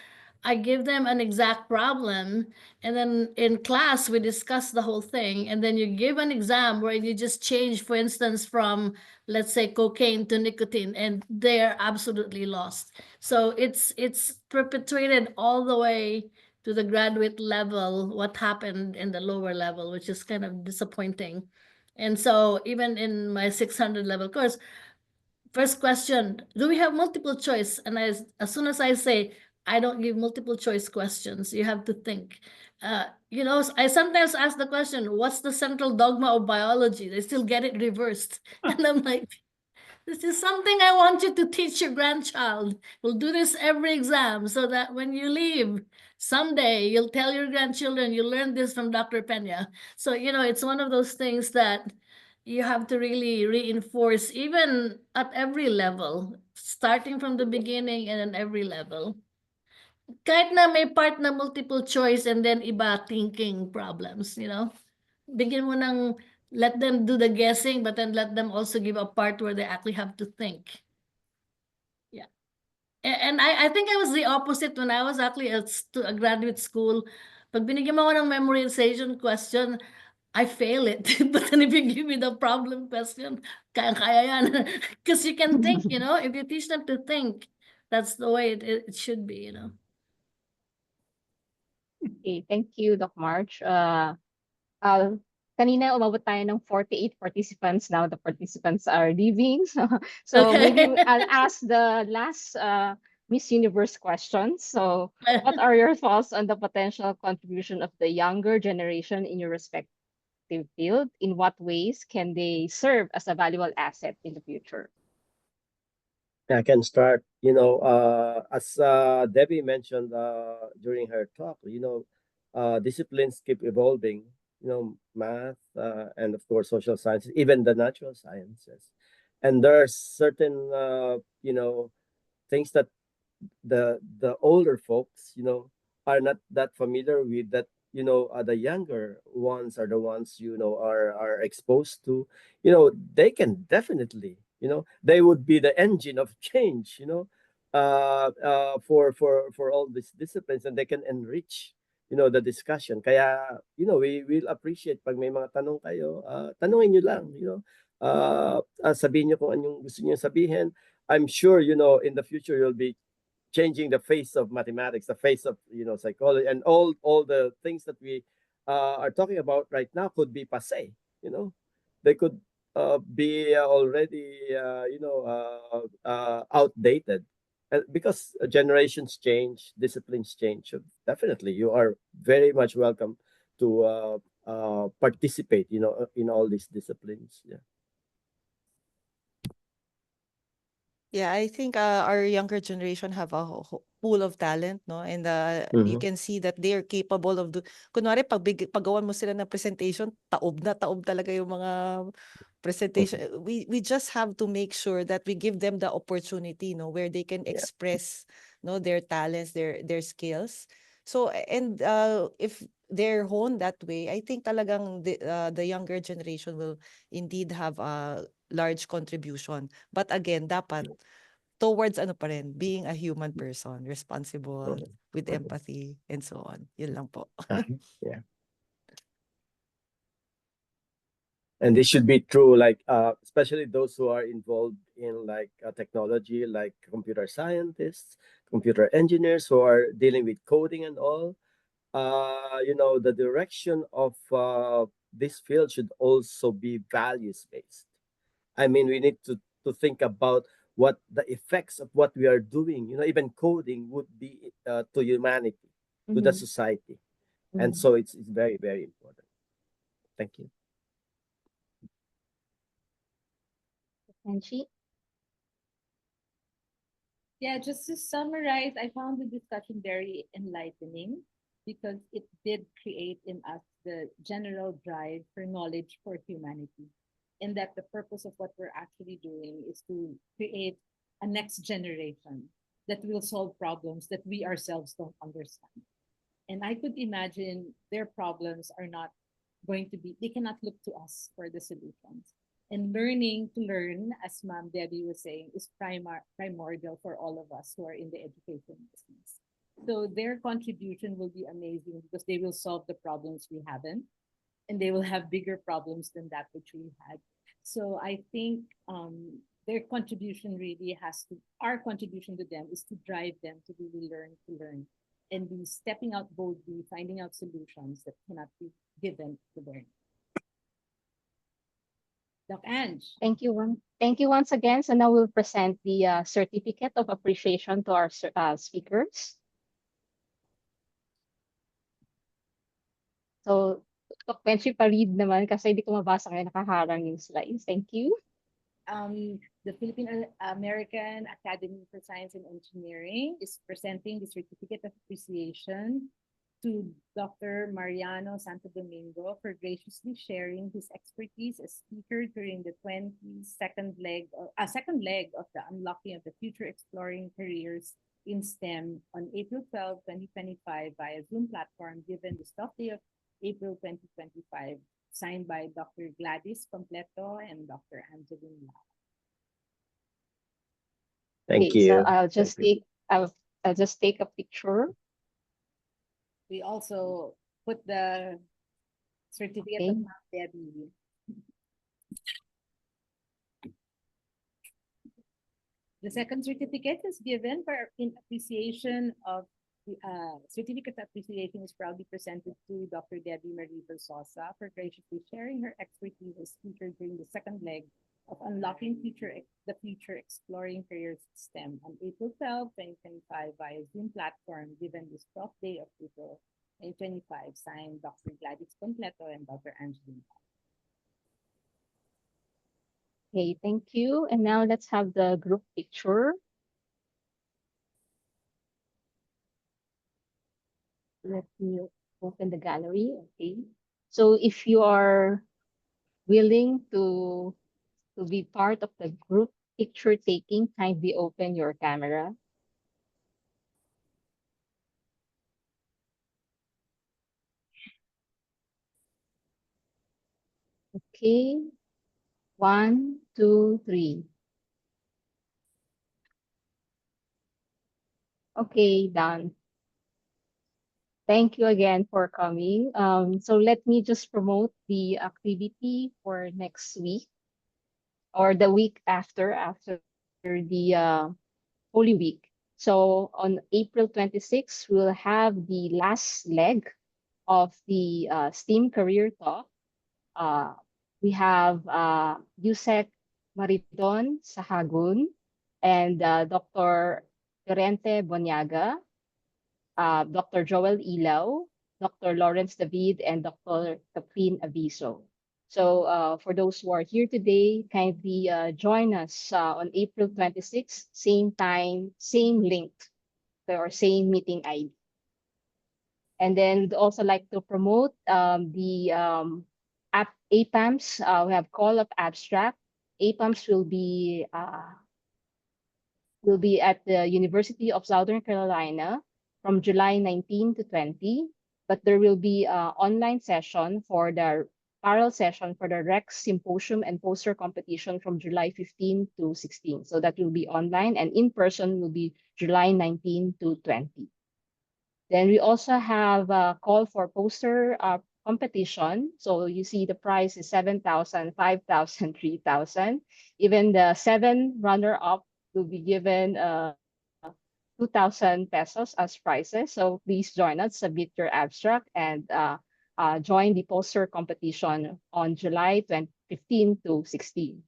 Speaker 13: I give them an exact problem, and then in class we discuss the whole thing, and then you give an exam where you just change, for instance, from, let's say, cocaine to nicotine, and they're absolutely lost. So it's perpetuated all the way to the graduate level what happened in the lower level, which is kind of disappointing. And so even in my 600 level course, first question, do we have multiple choice? And as soon as I say, I don't give multiple choice questions, you have to think. I sometimes ask the question, what's the central dogma of biology? They still get it reversed. And I'm like, this is something I want you to teach your grandchild. We'll do this every exam so that when you leave, someday you'll tell your grandchildren, you learned this from Dr. Pena. So, it's one of those things that you have to really reinforce, even at every level, starting from the beginning and at every level. Kahit na may part na multiple choice and then iba thinking problems, bigyan mo ng, let them do the guessing, but then let them also give a part where they actually have to think. Yeah. And I think I was the opposite when I was actually at a graduate school. Pag binigyan mo ako ng memorization question, I fail it. But then if you give me the problem question, kaya yan. Because you can think, if you teach them to think, that's the way it should be,
Speaker 1: Okay, thank you, Doc March. Kanina umabot tayo ng 48 participants. Now the participants are leaving. So
Speaker 13: Okay.
Speaker 1: maybe I'll ask the last Miss Universe questions. So what are your thoughts on the potential contribution of the younger generation in your respective field? In what ways can they serve as a valuable asset in the future?
Speaker 3: I can start. As Debbie mentioned during her talk, disciplines keep evolving. Math and of course social sciences, even the natural sciences, and there are certain things that the older folks are not that familiar with, that the younger ones are the ones are exposed to. They can definitely, they would be the engine of change, for all these disciplines, and they can enrich the discussion. Kaya we will appreciate pag may mga tanong kayo, tanungin nyo lang, sabihin niyo kung anong gusto niyo sabihin. I'm sure, in the future, you'll be changing the face of mathematics, the face of, psychology, and all the things that we are talking about right now could be passe. They could be already, outdated. Because generations change, disciplines change. So definitely, you are very much welcome to participate, in all these disciplines. Yeah.
Speaker 9: Yeah, I think our younger generation have a pool of talent, no? And you can see that they are capable of kunwari paggawan mo sila ng presentation, taob talaga yung mga presentation. We just have to make sure that we give them the opportunity, no, where they can express, no, their talents, their skills. So and if they're honed that way, I think talagang the younger generation will indeed have a large contribution. But again, dapat towards ano pa rin, being a human person, responsible, with empathy, and so on. Yun lang po.
Speaker 3: Yeah. And this should be true, like especially those who are involved in like technology, like computer scientists, computer engineers who are dealing with coding and all. The direction of this field should also be values based. I mean, we need to think about what the effects of what we are doing, even coding would be to humanity, to the society. And so it's very, very important. Thank you.
Speaker 1: Angie?
Speaker 2: Yeah, just to summarize, I found the discussion very enlightening because it did create in us the general drive for knowledge for humanity. And that the purpose of what we're actually doing is to create a next generation that will solve problems that we ourselves don't understand. And I could imagine their problems are not going to be, they cannot look to us for the solutions. And learning to learn, as Ma'am Debbie was saying, is primordial for all of us who are in the education business. So their contribution will be amazing because they will solve the problems we haven't, and they will have bigger problems than that which we had. So I think their contribution really our contribution to them is to drive them to really learn to learn and be stepping out boldly, finding out solutions that cannot be given to learn. Doc Ange.
Speaker 1: Thank you. Thank you once again. So now we'll present the certificate of appreciation to our speakers. So, Doc Benji, pa-read naman kasi hindi ko mabasa ngayon, nakaharang yung slides. Thank you.
Speaker 2: The Philippine American Academy for Science and Engineering is presenting the certificate of appreciation to Dr. Mariano Domingo for graciously sharing his expertise as speaker during the 22nd leg of the Unlocking of the Future Exploring Careers in STEM on April 12, 2025 via Zoom platform given the stop day of April 2025, signed by Dr. Gladys Completo and Dr. Angeline Lau.
Speaker 3: Thank
Speaker 1: Okay,
Speaker 3: you.
Speaker 1: so I'll just take a picture.
Speaker 2: We also put the certificate of Ma'am Debbie. The second certificate is given in appreciation of the certificate of appreciation is proudly presented to Dr. Debbie Marie Verzosa for graciously sharing her expertise as speaker during the second leg of Unlocking the Future Exploring Careers STEM on April 12, 2025 via Zoom platform given this 12th day of April 2025, signed Dr. Gladys Completo and Dr. Angeline.
Speaker 1: Okay, thank you. And now let's have the group picture. Let me open the gallery. Okay. So if you are willing to be part of the group picture taking, kindly open your camera. Okay. 1, 2, 3. Okay, done. Thank you again for coming. So let me just promote the activity for next week. or the week after the Holy Week. So on April 26th, we'll have the last leg of the STEAM Career Talk. We have Yusek Mariton Sahagun and Dr. Llorente Bonyaga, Dr. Joel Ilaw, Dr. Lawrence David, and Dr. Catherine Aviso. So for those who are here today, kindly join us on April 26th, same time, same link, or same meeting ID. And then we'd also like to promote the APAMS. We have Call of Abstract. APAMS will be at the University of Southern Carolina from July 19 to 20. But there will be an online session for the parallel session for the Rex Symposium and Poster Competition from July 15 to 16. So that will be online, and in person will be July 19 to 20. Then we also have a call for poster competition. So you see the prize is 7,000, 5,000, 3,000. Even the 7 runner-up will be given 2,000 pesos as prizes. So please join us, submit your abstract, and join the poster competition on July 15 to 16.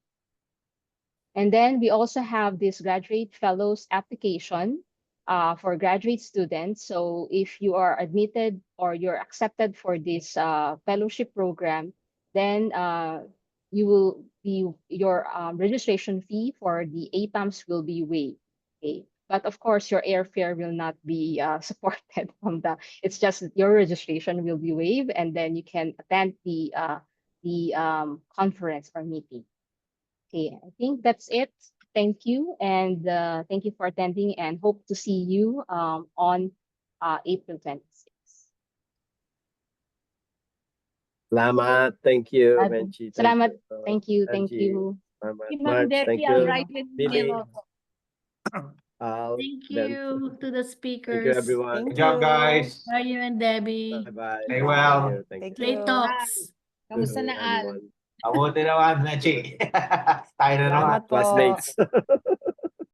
Speaker 1: And then we also have this graduate fellows application for graduate students. So if you are admitted or you're accepted for this fellowship program, then you will be your registration fee for the APAMS will be waived. Okay, but of course your airfare will not be supported from the. It's just that your registration will be waived, and then you can attend the conference or meeting. Okay, I think that's it. Thank you, and thank you for attending, and hope to see you on April 26th.
Speaker 3: Salamat. Thank you, Menchi.
Speaker 1: Salamat. Thank you.
Speaker 3: Angie.
Speaker 1: You.
Speaker 3: Salamat,
Speaker 2: Ma'am
Speaker 3: March. Thank
Speaker 2: Debbie, I'll
Speaker 3: you.
Speaker 2: write with
Speaker 3: Billy.
Speaker 2: Meyerhoff.
Speaker 13: Thank you to the speakers.
Speaker 3: Thank you, everyone.
Speaker 9: Thank
Speaker 11: Good job,
Speaker 9: you.
Speaker 11: guys.
Speaker 13: Mario and Debbie.
Speaker 3: Bye-bye.
Speaker 11: Stay well.
Speaker 3: Thank you.
Speaker 13: Great
Speaker 9: you.
Speaker 13: talks.
Speaker 2: Kamusta
Speaker 3: To
Speaker 2: na, Al?
Speaker 3: everyone.
Speaker 11: Mabuti naman, Nachi. Tayo na naman.
Speaker 9: Salamat po.
Speaker 3: Classmates.